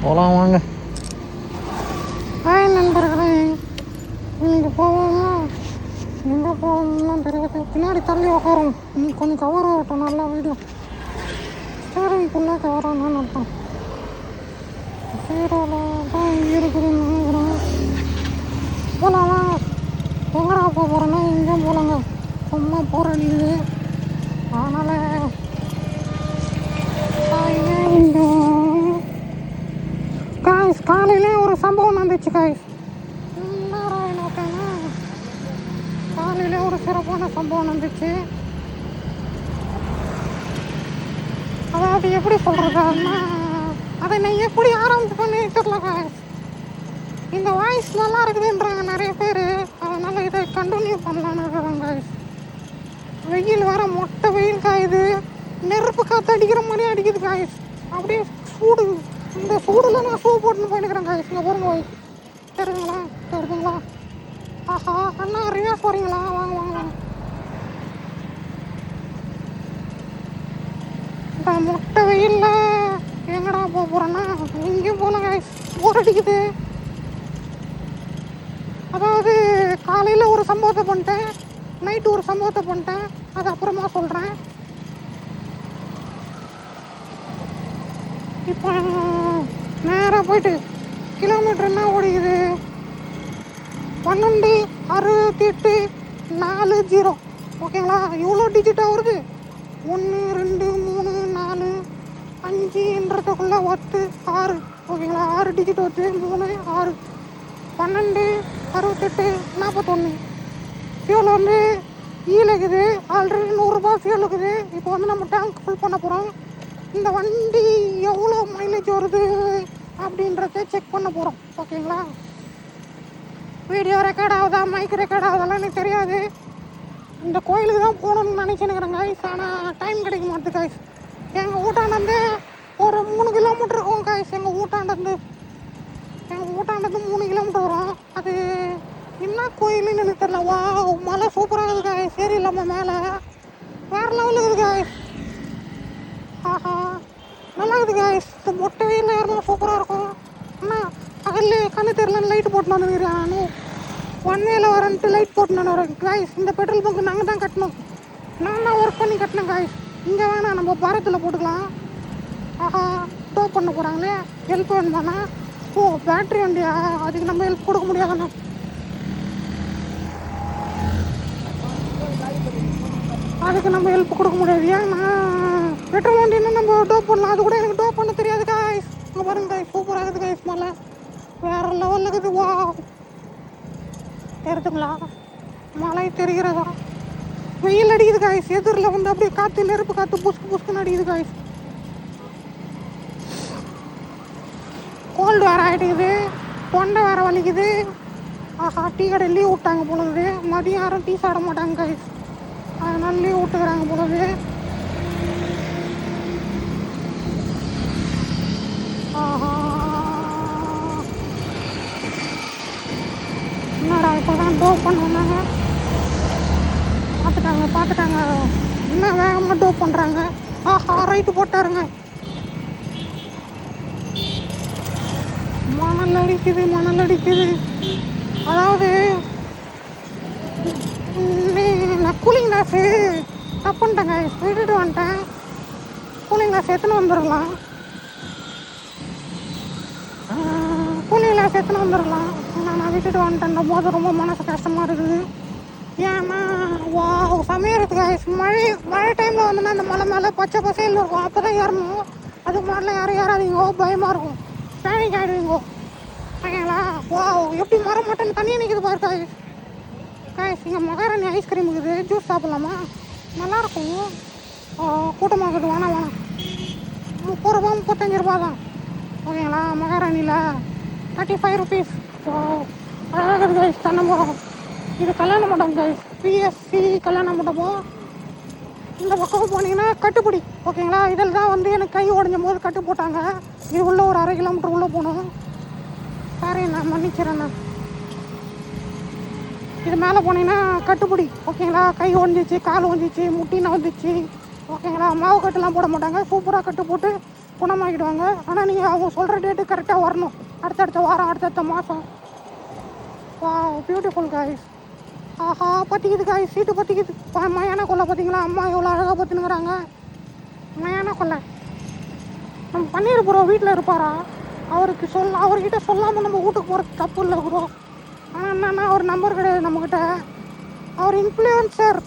போகலாம் வாங்க. ஹாய் நண்பர்களே, இன்னைக்கு போவோமா? எங்கே போகணும்லாம் தெரியாது. பின்னாடி தள்ளி உட்காரோம். கொஞ்சம் கவர் ஆகட்டும் நல்லா வீடியோ. ஸ்டேரிங் ஃபுல்லாக கவர் ஆகணும்னு அர்த்தம். ஹீரோவில் தான் இருக்குதுன்னு நினைக்கிறேன். போகலாமா? எங்கடா போகிறேன்னா எங்கேயும் போகலாங்க. சும்மா போகிற அடிக்குது. அதனால் காய்ஸ் காலையிலே ஒரு சம்பவம் நடந்துச்சு காய்ஸ். காலையிலே ஒரு சிறப்பான சம்பவம் நடந்துச்சு. அதாவது எப்படி சொல்கிறதுன்னா, அதை நான் எப்படி ஆரம்பிப்பேன்னு தெரியல காய்ஸ். இந்த வாய்ஸ் நல்லா இருக்குதுன்றாங்க நிறைய பேர். அதனால் இதை கண்டினியூ பண்ணலான்னு இருக்கிறாங்க காய்ஸ். வெயில் வர மொட்டை வெயில் காயுது. நெருப்பு காற்று அடிக்கிற மாதிரி அடிக்குது காய்ஸ். அப்படியே சூடு. இந்த சூடில் நான் ஷூ போட்டுன்னு போயினுக்கிறேன் காய்ஸ். இங்கே போகிறோம் போய் தெரியுங்களா தெரியுதுங்களா? ஆஹா அண்ணா ரிவர்ஸ் போகிறீங்களா? வாங்க வாங்க வாங்க. இந்த மொட்டை வெயிலில் எங்கடா போக போகிறேன்னா எங்கேயும் போகல காய்ஸ். போர் அடிக்குது. அதாவது காலையில் ஒரு சம்பவத்தை பண்ணிட்டேன், நைட்டு ஒரு சம்பவத்தை பண்ணிட்டேன். அது அப்புறமா சொல்கிறேன். இப்போ நேராக போயிட்டு கிலோமீட்டர் என்ன ஓடிக்குது? 12:68:40. ஓகேங்களா? இவ்வளோ டிஜிட்டாக வருது. 1 2 3 4 5ன்றதுக்குள்ளே 10 6. ஓகேங்களா? 6 டிஜிட் வருது. 3 6 12:68:41. ஃபியூல் வந்து ஈல இருக்குது. ஆல்ரெடி 100 ரூபாய் ஃபியூல் இருக்குது. இப்போ வந்து நம்ம டேங்க் ஃபுல் பண்ண போகிறோம். இந்த வண்டி எவ்வளோ மைலேஜ் வருது அப்படின்றத செக் பண்ண போகிறோம். ஓகேங்களா? வீடியோ ரெக்கார்ட் ஆகுதா, மைக் ரெக்கார்ட் ஆகுதெல்லாம் எனக்கு தெரியாது. இந்த கோயிலுக்கு தான் போகணுன்னு நினச்சினுக்கிறேன் காய்ஸ். ஆனால் டைம் கிடைக்க மாட்டேது காய்ஸ். எங்கள் ஊட்டாண்டந்து ஒரு 3 கிலோமீட்டர் இருக்கும் காய்ஸ். எங்கள் ஊட்டாண்டந்து 3 கிலோமீட்டர் வரும். அது என்ன கோயிலுன்னு எனக்கு தெரியல. வா மலை சூப்பராக இருக்குது காய்ஸ். சரி இல்லாமல் மேலே வேறு லெவலில் இருக்குது காய்ஸ். ஆஹா நல்லா இருக்குது காய்ஸ். இந்த மொட்டை வெயில் ஏறணும் சூப்பராக இருக்கும். அண்ணா பகல்ல கண்ணு தெரியலன்னு லைட்டு போட்டு வந்துருக்கிறேன். நானும் 1 வேல வரேன்ட்டு லைட் போட்டு நான் வரேன் காய்ஸ். இந்த பெட்ரோல் பங்க் நாங்கள் தான் கட்டணும். நான் தான் ஒர்க் பண்ணி கட்டினேன் காய்ஸ். இங்கே வேணாம், நம்ம பாரத்தில் போட்டுக்கலாம். ஆஹா டோ பண்ண போகிறாங்களே. ஹெல்ப் வேணுமாண்ணா? ஓ பேட்ரி வண்டியா? அதுக்கு நம்ம ஹெல்ப் கொடுக்க முடியாதுண்ணா. அதுக்கு நம்ம ஹெல்ப் கொடுக்க முடியாது. ஏன்னா பெட்ரோல் வண்டின்னு நம்ம டோ பண்ணலாம். அது கூட எனக்கு டோ பண்ண தெரியாது காய்ஸ். இங்கே பாருங்க காய்ஸ், சூப்பராக இருக்குது காய்ஸ். மலை வேறு லெவலில் இருக்குது. வா தெரியுதுங்களா? மழை தெரிகிறதா? வெயில் அடிக்குது காய்ஸ். எதிரில் வந்து அப்படியே காற்று, நெருப்பு காற்று புஸ்கு புஸ்குன்னு அடிக்குது காய்ஸ். கோல்டு வேறு ஆகிட்டுக்குது. தொண்டை வேறு வலிக்குது. ஆஹா டீ கடை லீவ் விட்டாங்க பொழுது. மதியம் யாரும் டீ சாப்பிட மாட்டாங்க காய்ஸ். அதனால லீவ் விட்டுக்கிறாங்க பொழுது. ஆஹா என்னடா இப்போ தான் டோ பண்ணுவாங்க. பார்த்துட்டாங்க. இன்னும் வேகமாக டோ பண்ணுறாங்க. ஆஹா ரைட்டு போட்டாருங்க. மணல் அடிக்குது. அதாவது நான் கூலிங் கிளாஸு தப்புன்ட்டேங்க. விட்டுட்டு வந்துட்டேன். கூலிங் கிளாஸ் எடுத்துன்னு வந்துடலாம். நான் விட்டுட்டு வந்துட்டேன் போது ரொம்ப மனசு கஷ்டமாக இருக்குது. ஏன்னா வா சமையல் இருக்குது. மழை டைமில் வந்துன்னா அந்த மலை மேலே பச்சை பசையில் இருக்கும். அப்போ தான் ஏறணும். அது மாதிரிலாம் யாரும் ஏறாதீங்க, பயமாக இருக்கும். பேனிக் ஆகிடுவீங்க. ஓகேங்களா? வா எப்படி மர மாட்டேன்னு தண்ணியை நிற்கிது பாரு காய்ஸ். இங்கே மகாராணி ஐஸ்கிரீம் இருக்குது. ஜூஸ் சாப்பிட்லாமா? நல்லாயிருக்கும். கூட்டமாக இருக்குது. வேணாம் 30 ரூபா 35 ரூபா தான். ஓகேங்களா? மகாராணியில் 35 ருபீஸ். அழகாக இருக்குது காய்ஸ். தென்னமரம். இது கல்யாண மண்டபம் காய்ஸ். பிஎஸ்சி கல்யாண மண்டபம். இந்த பக்கம் போனீங்கன்னா கட்டுப்படி. ஓகேங்களா? இதில் தான் வந்து எனக்கு கை உடஞ்சும் போது கட்டு போட்டாங்க. இது உள்ளே ஒரு 1/2 கிலோமீட்டர் உள்ளே போகணும். சாரி நான் மன்னிக்கிறேண்ணா. இது மேலே போனீங்கன்னா கட்டுப்படி. ஓகேங்களா? கை ஒஞ்சிச்சு, கால் ஒஞ்சிச்சு, முட்டினா வந்துச்சு. ஓகேங்களா? மாவு கட்டுலாம் போட மாட்டாங்க. சூப்பராக கட்டு போட்டு குணமாக்கிடுவாங்க. ஆனால் நீங்கள் அவங்க சொல்கிற டேட்டு கரெக்டாக வரணும். அடுத்தடுத்த வாரம், அடுத்தடுத்த மாதம். வா, பியூட்டிஃபுல் காய்ஸ். ஆஹா, பற்றிக்குது காய்ஸ், சீட்டு பற்றிக்குது. மயான கொள்ளை பார்த்தீங்களா? அம்மா எவ்வளோ அழகாக பார்த்துனுக்குறாங்க. மயான கொள்ளை. நம்ம பன்னீர் ப்ரோ வீட்டில் இருப்பாரா? அவர்கிட்ட சொல்லாமல் நம்ம வீட்டுக்கு போகிறது தப்பு இல்லை ப்ரோ. ஆனால் என்னன்னா அவர் நம்பர் கிடையாது நம்மக்கிட்ட. அவர் இன்ஃப்ளூயன்சர்.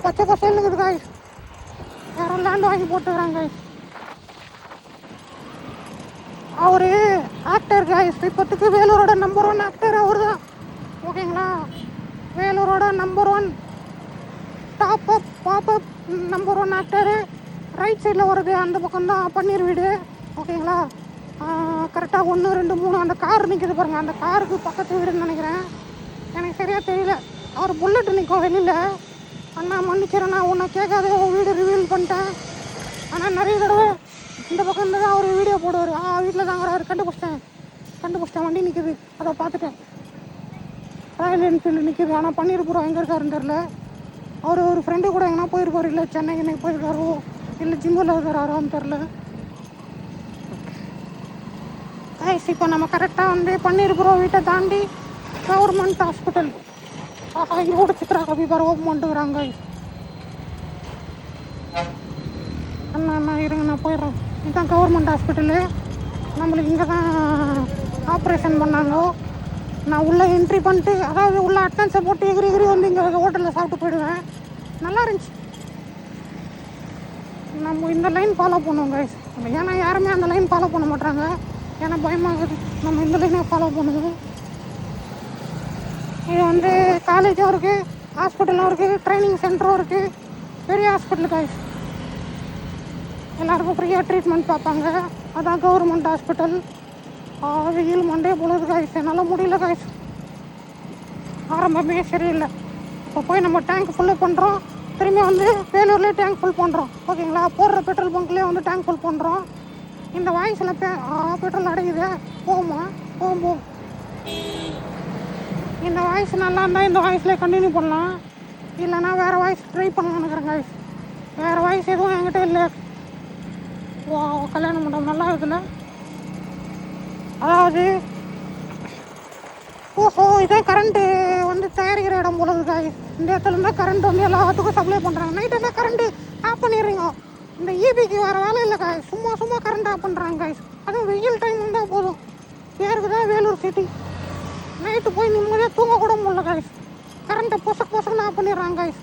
பச்சை பசேலுக்குது காய்ஸ். யாரும் லேண்ட் வாங்கி போட்டுக்கிறாங்க காய்ஸ். அவர் ஆக்டர் காய்ஸ். இப்போத்துக்கு வேலூரோட நம்பர் 1 ஆக்டர் அவர் தான். ஓகேங்களா? வேலூரோட நம்பர் 1 பாப்பப் நம்பர் 1 ஆக்டரு. ரைட் சைடில் வருது, அந்த பக்கம் தான் பன்னீர் வீடு. ஓகேங்களா? கரெக்டாக 1 2 3 அந்த கார் நிற்கிது பாருங்கள். அந்த காருக்கு பக்கத்து வீடுன்னு நினைக்கிறேன். எனக்கு சரியாக தெரியல. அவர் புல்லட்டு நிற்கும் வெளியில். அண்ணா மன்னிச்சிடும், நான் உன்னை கேட்காத வீடு ரிவீல் பண்ணிட்டேன். ஆனால் நிறைய தடவை இந்த பக்கம் தான் அவர் வீடியோ போடுவார். வீட்டில் தாங்கிறாரு. கண்டுபிடிச்சிட்டேன் வண்டி நிற்கிது. அதை பார்த்துட்டேன். ராயல் என்ஃபீல்டு நிற்கிது. ஆனால் பன்னீர் ப்ரோ எங்கே இருக்காருன்னு தெரில. அவர் ஒரு ஃப்ரெண்டு கூட எங்கன்னா போயிருப்பார். இல்லை சென்னைக்கு போயிருக்காரோ, இல்லை ஜிம்மில் இருக்கிறாரோன்னு தெரில. கைஸ், இப்போ நம்ம கரெக்டாக வந்து பன்னீர் ப்ரோ வீட்டை தாண்டி கவர்மெண்ட் ஹாஸ்பிட்டல். ஈரோடு சித்ரா கபிபார் ஓப்பன் பண்ணிட்டுக்கிறாங்க. அண்ணா இருங்க, நான் போயிடுறேன். இதுதான் கவர்மெண்ட் ஹாஸ்பிட்டலு. நம்மளுக்கு இங்கே தான் ஆப்ரேஷன் பண்ணாங்க. நான் உள்ளே என்ட்ரி பண்ணிட்டு, அதாவது உள்ளே அட்டன்ஸை போட்டு எகிரி வந்து இங்கே ஹோட்டலில் சாப்பிட்டு போயிடுவேன். நல்லா இருந்துச்சு. நம்ம இந்த லைன் ஃபாலோ பண்ணுவோம் கைஸ். ஏன்னா யாருமே அந்த லைன் ஃபாலோ பண்ண மாட்டாங்க. ஏன்னா பயமாகுது. நம்ம இந்த லைனை ஃபாலோ பண்ணுவோம். இது வந்து காலேஜும் இருக்குது, ஹாஸ்பிட்டலும் இருக்குது, ட்ரைனிங் சென்டரும் இருக்குது. பெரிய ஹாஸ்பிட்டல் கைஸ். எல்லாருக்கும் ஃப்ரீயாக ட்ரீட்மெண்ட் பார்ப்பாங்க. அதான் கவர்மெண்ட் ஹாஸ்பிட்டல். வெயில் மண்டே பொழுது காய்ஸ். என்னால் முடியல காய்ஸ். ஆரம்பமே சரியில்லை. இப்போ போய் நம்ம டேங்க் ஃபுல்லு பண்ணுறோம். திரும்பி வந்து வேலூர்லேயே டேங்க் ஃபுல் பண்ணுறோம். ஓகேங்களா? போடுற பெட்ரோல் பங்க்லேயே வந்து டேங்க் ஃபுல் பண்ணுறோம். இந்த வாய்ஸில் பெட்ரோல் அடையுது. போகும். இந்த வாய்ஸ் நல்லா இருந்தால் இந்த வாய்ஸ்லேயே கண்டினியூ பண்ணலாம். இல்லைனா வேறு வாய்ஸ் ட்ரை பண்ணலான்னு இருக்கிறேன் காய்ஸ். வேறு வாய்ஸ் எதுவும் என்கிட்ட இல்லை. கல்யாண மண்டபம் நல்லா இருக்குல்ல? அதாவது இதான் கரண்ட்டு வந்து தயாரிக்கிற இடம் போலது காய்ஸ். இந்த இடத்துல இருந்தால் கரண்ட் வந்து எல்லாத்துக்கும் சப்ளை பண்ணுறாங்க. நைட் எல்லாம் கரண்ட்டு ஆஃப் பண்ணிடுறீங்க. இந்த ஈபிக்கு வேறு வேலை இல்லை காய்ஸ். சும்மா கரண்ட் ஆஃப் பண்ணுறாங்க காய்ஸ். அதுவும் வெயில் டைம் இருந்தால் போதும். பேருக்கு தான் வேலூர் சிட்டி. நைட்டு போய் நிம்மதியாக தூங்க கூட முடியல காய்ஸ். கரண்ட்டை பொசக்குன்னு ஆஃப் பண்ணிடுறாங்க காய்ஸ்.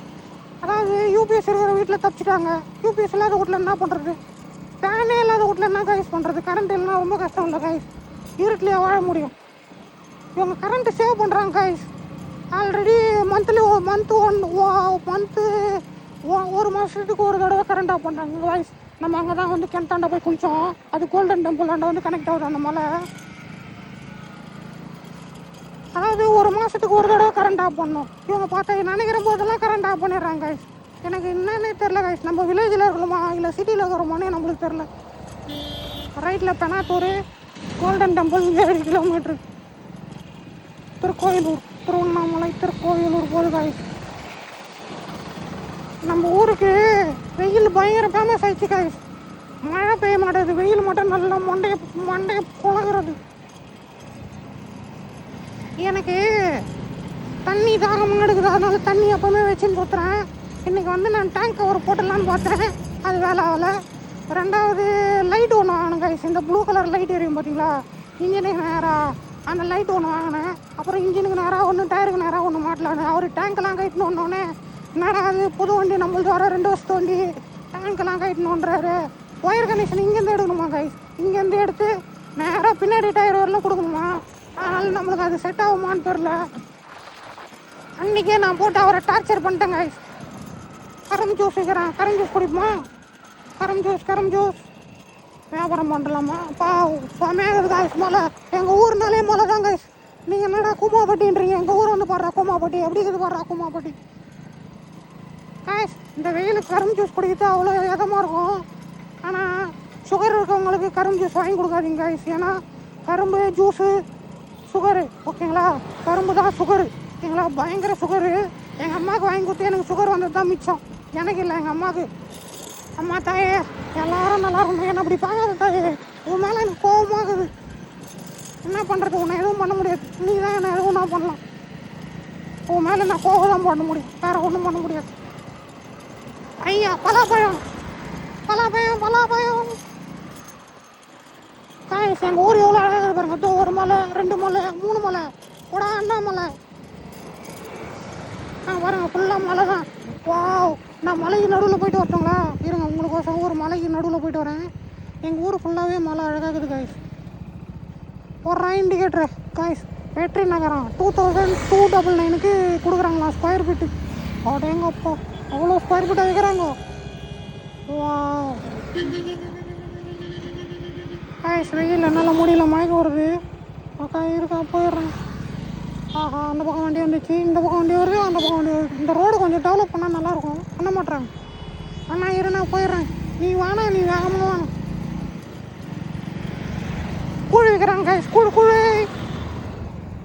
அதாவது யூபிஎஸ் இருக்கிற வீட்டில் தப்பிச்சிட்டாங்க. யூபிஎஸ் இல்லாத வீட்டில் என்ன பண்ணுறது? ஃபேனே இல்லாத வீட்டில் என்ன காய்ஸ் பண்ணுறது? கரண்ட் இல்லைனா ரொம்ப கஷ்டம் இல்லை காய்ஸ். இருட்டிலேயே வாழ முடியும். இவங்க கரண்ட்டு சேவ் பண்ணுறாங்க காய்ஸ். ஆல்ரெடி மந்த்து ஒரு மாதத்துக்கு ஒரு தடவை கரண்ட் ஆஃப் பண்ணுறாங்க காய்ஸ். நம்ம அங்கே தான் வந்து கிணத்தாண்ட போய் குளித்தோம். அது கோல்டன் டெம்பிளாண்ட வந்து கனெக்ட் ஆகுது அந்த மலை. அதாவது ஒரு மாதத்துக்கு ஒரு தடவை கரண்ட் ஆஃப் பண்ணோம். இவங்க பார்த்தா நினைக்கிற போதெல்லாம் கரண்ட் ஆஃப் பண்ணிடுறாங்க காய்ஸ். எனக்கு என்னன்னே தெரில காய்ஸ். நம்ம வில்லேஜில் இருக்கிறோமா இல்லை சிட்டியில் இருக்கிறோமானே நம்மளுக்கு தெரில. ரைட்டில் Penathur, golden temple 7 kilometre. Tiruvannamalai Tirukoilur போது காய்ஸ். நம்ம ஊருக்கு வெயில் பயங்கர ஃபேமஸ் ஆயிடுச்சு காய்ஸ். மழை பெய்ய மாட்டேது, வெயில் மட்டும் நல்லா மண்டைய புழகிறது. எனக்கு தண்ணி தாகமாக எடுக்குது. அதனால தண்ணி எப்போவுமே வச்சுன்னு சுற்றுறேன். இன்றைக்கி வந்து நான் டேங்க் கவர் போட்டுடலான்னு பார்த்தேன். அது வேலை ஆகலை. ரெண்டாவது லைட் ஒன்று வாங்கினேன் கைஸ். இந்த ப்ளூ கலர் லைட் எரியும் பார்த்தீங்களா? இன்ஜினுக்கு நேராக அந்த லைட் ஒன்று வாங்கினேன். அப்புறம் இன்ஜினுக்கு நேராக ஒன்று, டயருக்கு நேராக ஒன்று மாட்டலான்னு. அவர் டேங்க்கெல்லாம் கைட்டுன்னு வந்தோடனே என்னடா அது புது வண்டி, நம்மளுக்கு வர 2 வருஷத்து வண்டி, டேங்க்கெல்லாம் கைட்டணுன்றாரு. ஒயர் கனெக்ஷன் இங்கேருந்து எடுக்கணுமா கைஸ்? இங்கேருந்து எடுத்து நேராக பின்னாடி டயர் வரலாம் கொடுக்கணுமா? அதனால் நம்மளுக்கு அது செட் ஆகுமான்னு தெரில. அன்றைக்கே நான் போட்டு அவரை டார்ச்சர் பண்ணிட்டேன் கைஸ். கரம் ஜூஸ் வைக்கிறேன், கரம் ஜூஸ் குடிப்போமா? கரம் ஜூஸ் வியாபாரம் பண்ணலாமா? செமையாகுது காய்ஸ் மலை. எங்கள் ஊர்னாலே மலை தான் காய்ஸ். நீங்கள் என்னடா கூமாப்பட்டின்றீங்க? எங்கள் ஊர் வந்து பாடுறா கூமாப்பட்டி. எப்படி இருக்குது பாடுறா கூமாப்பட்டி காய்ஸ். இந்த வெயிலுக்கு கரும் ஜூஸ் குடிக்கிறது அவ்வளோ இதமாக இருக்கும். ஆனால் சுகர் இருக்கவங்களுக்கு கரும் ஜூஸ் வாங்கி கொடுக்காதீங்க காய்ஸ். ஏன்னா கரும்பு ஜூஸு சுகரு. ஓகேங்களா? கரும்பு தான் சுகரு. ஓகேங்களா? பயங்கர சுகரு. எங்கள் அம்மாவுக்கு வாங்கி கொடுத்து எனக்கு சுகர் வந்தது தான் மிச்சம். எனக்கு இல்லை, எங்கள் அம்மாவுக்கு. அம்மா தாயே, எல்லாரும் நல்லா இருக்கணும். என்ன அப்படி பார்க்காத தாயே, உன் மேலே எனக்கு கோபமாகுது. என்ன பண்ணுறது, உன்னை எதுவும் பண்ண முடியாது. நீ தான் என்ன எதுவும் நான் பண்ணலாம். உன் மேலே நான் கோபம் தான் பண்ண முடியும், வேறு ஒன்றும் பண்ண முடியாது. ஐயா, பலாப்பழம் பலாப்பழம் பலாப்பழம். காய்ஸ், எங்கள் ஊர் எவ்வளோ அழகாக பாருங்க. ஒரு மலை, 2 மலை, 3 மலை, கூட அண்ணாமலை. பாருங்க, ஃபுல்லாக மலை தான். வாவ், நான் மலைக்கு நடுவில் போயிட்டு வரட்டுங்களா? இருங்க, உங்களுக்கோசம் ஒரு மலைக்கு நடுவில் போயிட்டு வரேன். எங்கள் ஊர் ஃபுல்லாகவே மலை அழகாக இருக்குது காய்ஸ். போடுறேன் இண்டிகேட்டரு காய்ஸ். வெற்றி நகரம் 2299க்கு கொடுக்குறாங்களா ஸ்கொயர் ஃபீட்டு. அடேங்கப்பா, அவ்வளோ ஸ்கொயர் ஃபீட்டாக வைக்கிறாங்க. வாவ் காய்ஸ், வெயில் என்னால் முடியல, மயக்கம் வருது. அக்கா இருக்கா, போயிடுறேன். ஆஹா, அந்த பக்கம் வண்டி வந்துச்சு, இந்த பக்கம் வண்டி வருது, அந்த பக்கம் வண்டி வருது. இந்த ரோடு கொஞ்சம் டெவலப் பண்ணால் நல்லாயிருக்கும், பண்ண மாட்டாங்க. அண்ணா இரு, நான் போயிடுறேன். நீ வானா, நீ வேகமாக வாங்க. கூழ் வைக்கிறாங்க காய்ஸ், கூழ்.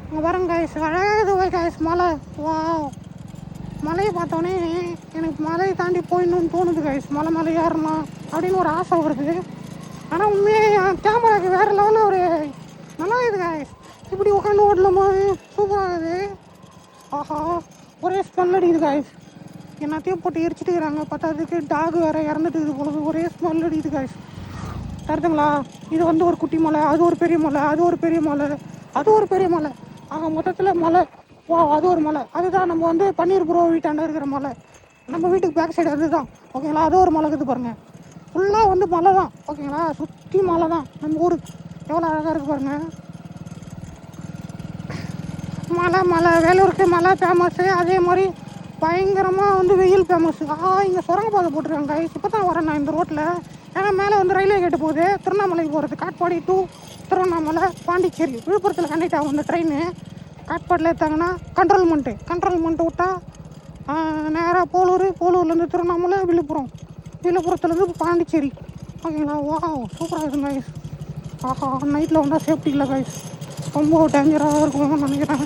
அங்கே வரேங்க காய்ஸ், அழகாக காய்ஸ் மலை. வா, மலையை பார்த்தோன்னே எனக்கு மலையை தாண்டி போயிடணும்னு தோணுது காய்ஸ். மலை மேலே ஏறணும் அப்படின்னு ஒரு ஆசை வருது. ஆனால் உண்மையாக கேமராவுக்கு வேறு லெவலில் ஒரு நல்லா இருக்குது காய்ஸ். இப்படி உட்காந்து ஓடலாமா, சூப்பராகுது. ஆஹா, ஒரே ஸ்மெல் அடிக்குது காய்ஸ். எல்லாத்தையும் போட்டு எரிச்சிட்டு இருக்கிறாங்க. பத்தாததுக்கு டாக் வேறு இறந்துட்டு இருக்குது பொழுது. ஒரே ஸ்மெல் அடிக்குது காய்ஸ். தருதுங்களா? இது வந்து ஒரு குட்டி மலை, அது ஒரு பெரிய மலை, அது ஒரு பெரிய மலை, அது ஒரு பெரிய மலை. ஆக மொத்தத்தில் மலை. வா, அது ஒரு மலை. அதுதான் நம்ம வந்து பன்னீர் ப்ரோ வீட்டாண்ட இருக்கிற மலை. நம்ம வீட்டுக்கு பேக் சைடு அதுதான், ஓகேங்களா? அது ஒரு மலை இருக்குது பாருங்கள். ஃபுல்லாக வந்து மலை தான், ஓகேங்களா? சுற்றி மலை தான். நம்ம ஊருக்கு எவ்வளோ அழகாக இருக்குது பாருங்கள். மலை வேலூருக்கு மலை ஃபேமஸ்ஸு. அதே மாதிரி பயங்கரமாக வந்து வெயில் ஃபேமஸ்ஸு. இங்கே சுரங்கப்பாதை போட்டிருக்காங்க கைஸ். இப்போ தான் வரேன் நான் இந்த ரோட்டில். ஏன்னா மேலே வந்து ரயில்வே கேட்டு போகுது, திருவண்ணாமலைக்கு போகிறது. காட்பாடி டு திருவண்ணாமலை, பாண்டிச்சேரி, விழுப்புரத்தில் கண்டக்ட் ஆகும் இந்த ட்ரெயின். காட்பாடியில் எடுத்தாங்கன்னா கண்ட்ரோல்மெண்ட்டு விட்டால் நேராக போலூர்லேருந்து திருவண்ணாமலை, விழுப்புரத்துலேருந்து பாண்டிச்சேரி, ஓகேங்களா? வா, சூப்பராக இருக்குங்க கைஸ். ஆஹா, நைட்டில் வந்தால் சேஃப்டி இல்லை கைஸ், ரொம்ப டேஞ்சராக இருக்கும்னு நினைக்கிறேன்.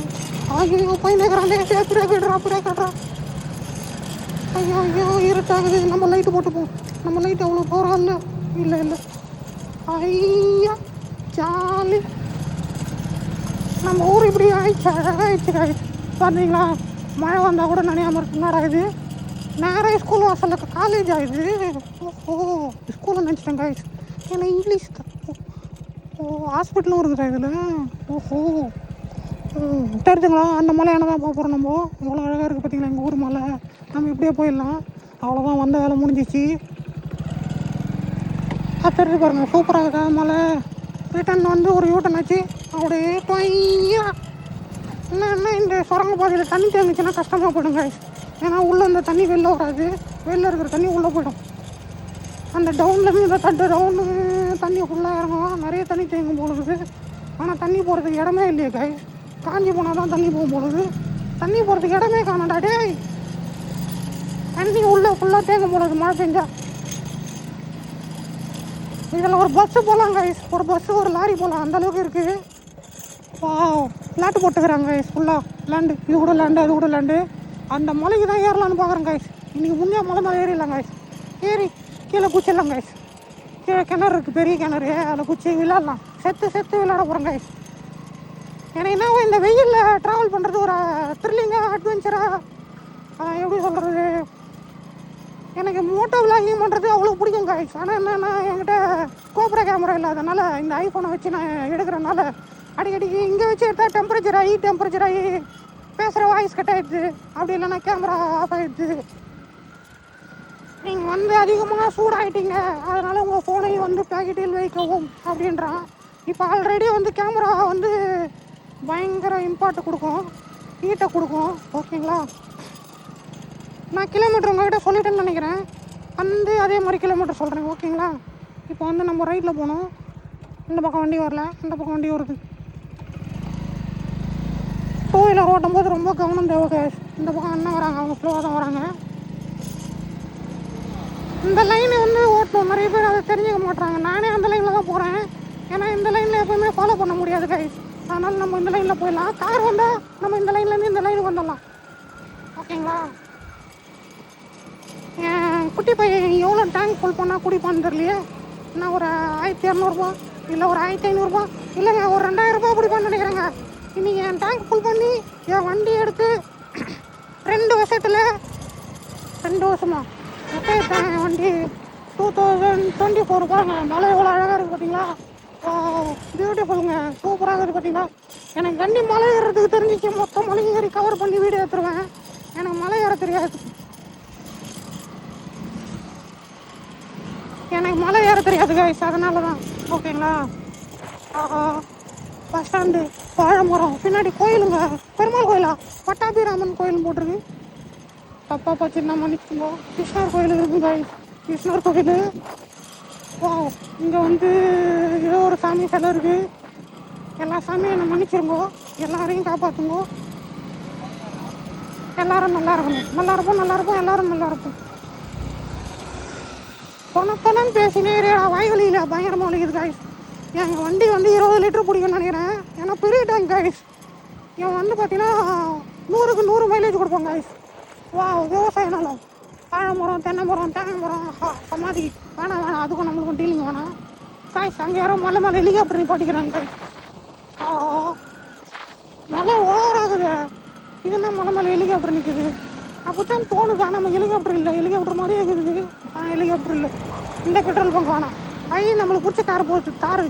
ஐயோ, பையன் அப்படியே ஐயோ இருட்டாகுது. நம்ம லைட்டு போட்டுப்போம். நம்ம லைட்டு அவ்வளோ போகிறோம். இல்லை ஐயா, ஜாலி. நம்ம ஊர் இப்படி ஆயிடுச்சு காய்ச்சி. பார்த்தீங்களா, மழை வந்தால் கூட நினையாமல் இருக்கு. என்னடா இது, நேராக ஸ்கூல் வாசலுக்கு காலேஜ் ஆகுது. ஓ, ஸ்கூலில் நினச்சிட்டேன் காய்ச்சி. ஏன்னா இங்கிலீஷ் தான். ஹாஸ்பிட்டலும் இருக்குதா இதில்? ஓஹோ, தெரிஞ்சுங்களா? அந்த மலையான தான் போகிறோம் நம்ம. எவ்வளோ அழகாக இருக்குது பார்த்தீங்களா எங்கள் ஊர் மலை. நம்ம இப்படியே போயிடலாம். அவ்வளோதான், வந்த வேலை முடிஞ்சிச்சு. தெரிஞ்சு பாருங்கள், சூப்பராக இருக்கா மலை. ரிட்டன் வந்து ஒரு யூட்டன் ஆச்சு. அப்படியே பையா என்ன இந்த சுரங்க பாதையில் தண்ணி தேங்கிச்சுன்னா கஷ்டமாக போயிடுங்க. ஏன்னா உள்ளே இந்த தண்ணி வெளில வராது, வெளில இருக்கிற தண்ணி உள்ளே போய்டும். அந்த டவுன்லேருந்து இந்த டவுனு தண்ணி ஃபுல்லாக இறங்கும். நிறைய தண்ணி தேங்கும் போடுது. ஆனால் தண்ணி போகிறதுக்கு இடமே இல்லையே காய். காஞ்சி போனால் தான் தண்ணி போகும் போடுது. தண்ணி போகிறதுக்கு இடமே காணாடா டேய். தண்ணி உள்ளே ஃபுல்லாக தேங்கும் போடுது மழை பெஞ்சா. இதில் ஒரு பஸ்ஸு போகலாம் கைஸ், ஒரு பஸ்ஸு ஒரு லாரி போகலாம், அந்தளவுக்கு இருக்குது. லேண்டு போட்டுக்கிறாங்க கைஸ், ஃபுல்லாக லேண்டு. இது கூட லேண்டு, அது கூட லேண்டு. அந்த மலைக்கு தான் ஏறலான்னு பார்க்குறேன் கைஸ். இன்றைக்கி முன்னே மலை மேலே ஏறிடலாம் கைஸ். ஏறி கீழே குச்சிடலாம் கைஸ். கீழே கிணறு இருக்குது, பெரிய கிணறு. அதில் குச்சி விளாட்லாம். செத்து விளாட போகிறேன் கைஸ். எனக்கு என்ன இந்த வெயிலில் ட்ராவல் பண்ணுறது ஒரு த்ரில்லிங்காக, அட்வென்ச்சராக, எப்படி சொல்கிறது, எனக்கு மோட்டோ விளாகிங் பண்ணுறது அவ்வளோ பிடிக்கும் காய்ஸ். ஆனால் என்னென்னா என்கிட்ட கோப்ரா கேமரா இல்லாதனால இந்த ஐஃபோனை வச்சு நான் எடுக்கிறனால அடிக்கடிக்கு இங்கே வச்சு எடுத்தால் டெம்பரேச்சர் ஆகி பேசுகிற வாய்ஸ் கட் ஆகிடுது. அப்படி இல்லைன்னா கேமரா ஆஃப் ஆகிடுது. நீங்கள் வந்து அதிகமாக சூடாகிட்டீங்க, அதனால் உங்கள் ஃபோனையும் வந்து பேக்கெட்டில் வைக்கவும் அப்படின்றான். இப்போ ஆல்ரெடி வந்து கேமரா வந்து பயங்கர இம்பார்ட் கொடுக்கும், ஹீட்டை கொடுக்கும், ஓகேங்களா? நான் கிலோமீட்டர் உங்கள்கிட்ட சொல்லிட்டேன்னு நினைக்கிறேன். வந்து அதே மாதிரி கிலோமீட்டர் சொல்கிறேன், ஓகேங்களா? இப்போ வந்து நம்ம ரைட்டில் போகணும். இந்த பக்கம் வண்டி வரல, இந்த பக்கம் வண்டி வருது. டூ வீலர் ஓட்டும் போது ரொம்ப கவனம் தேவை கேஸ். இந்த பக்கம் அண்ணன் வராங்க, அவங்க ஸ்லோவாக தான் வராங்க. இந்த லைனை வந்து ஓட்டணும். நிறைய பேர் அதை தெரிஞ்சுக்க மாட்டாங்க. நானே அந்த லைனில் தான் போகிறேன். ஏன்னா இந்த லைனில் எப்போயுமே ஃபாலோ பண்ண முடியாது கைஸ். அதனால் நம்ம இந்த லைனில் போயிடலாம். கார் வந்தால் நம்ம இந்த லைன்லேருந்து இந்த லைனுக்கு வந்துடலாம், ஓகேங்களா? என் குட்டி பையன் எவ்வளோ டேங்க் ஃபுல் பண்ணால் குடிப்பான்னு தெரியலையே. நான் ஒரு 1200 இல்லை ஒரு 1500 இல்லைங்க ஒரு 2000 குடிப்பான்னு நினைக்கிறேங்க. இன்னைக்கு என் டேங்க் ஃபுல் பண்ணி என் வண்டி எடுத்து 2 வருஷத்தில் 2 வருஷமா எப்போ எடுத்தேன் என் வண்டி 2024 பாருங்க. மழை எவ்வளோ அழகாக இருக்குது பார்த்தீங்களா. பியூட்டிஃபுல்லுங்க, சூப்பராக இருக்குது பார்த்தீங்களா. எனக்கு கண்டி மலை ஏறுறதுக்கு தெரிஞ்சிச்சு. மொத்தம் மலை ஏறி கவர் பண்ணி வீடியோ எடுத்துருவேன். எனக்கு மலை ஏற தெரியாது. எனக்கு மலை ஏற தெரியாது கைஸ், அதனால தான். ஓகேங்களா. பஸ் ஸ்டாண்டு, வாழைமரம், பின்னாடி கோயிலுங்க. பெருமாள் கோயிலா பட்டாபிராமன் கோயில் போட்டிருக்கு. தப்பா போச்சுன்னா மன்னிச்சுக்கோ. கிருஷ்ணர் கோயில் இருக்குது கைஸ், கிருஷ்ணர் கோயில். வா, இங்கே வந்து ஏதோ ஒரு சாமி சிலை இருக்குது. எல்லா சாமியும் என்னை மன்னிச்சிருங்கோ, எல்லாரையும் காப்பாற்றுங்கோ. எல்லாரும் நல்லா இருக்கணும், நல்லா இருப்போம், நல்லா இருப்போம், எல்லாரும் நல்லா இருப்போம். பொண்ணு பேசினே வாய்வழியில் பயங்கரமாக வலிக்குது காய்ஸ். எங்கள் வண்டி வந்து 20 லிட்டர் பிடிக்கும்னு நினைக்கிறேன். ஏன்னா பெரிய டேங்க் காய்ஸ். இவன் வந்து பார்த்தீங்கன்னா 100க்கு 100 மைலேஜ் கொடுப்போம் காய்ஸ். வா, விவசாய நிலம், வாழை மரம், தென்னை மரம், தேங்காய் மரம், சமாதி. வேணாம், அதுக்கும் நம்மளுக்கும் டீலிங் வேணாம் காய்ஸ். அங்கே யாரும் மலை மேலே ஹெலிகாப்டர் நிப்பாட்டிக்கிறாங்க காய்ஸ். மழை ஓவராகுது. இதுன்னா மலை மேலே ஹெலிகாப்டர் நிற்குது. அப்போத்தான் தோணுது. நம்ம ஹெலிகாப்டர் இல்லை, ஹெலிகாப்டர் மாதிரியே இருக்குது. ஹெலிகாப்டர் இல்லை. இந்த பெட்ரோல் பங்க் வேணாம். நம்மளுக்கு பிடிச்ச கார் போகுது. தாரு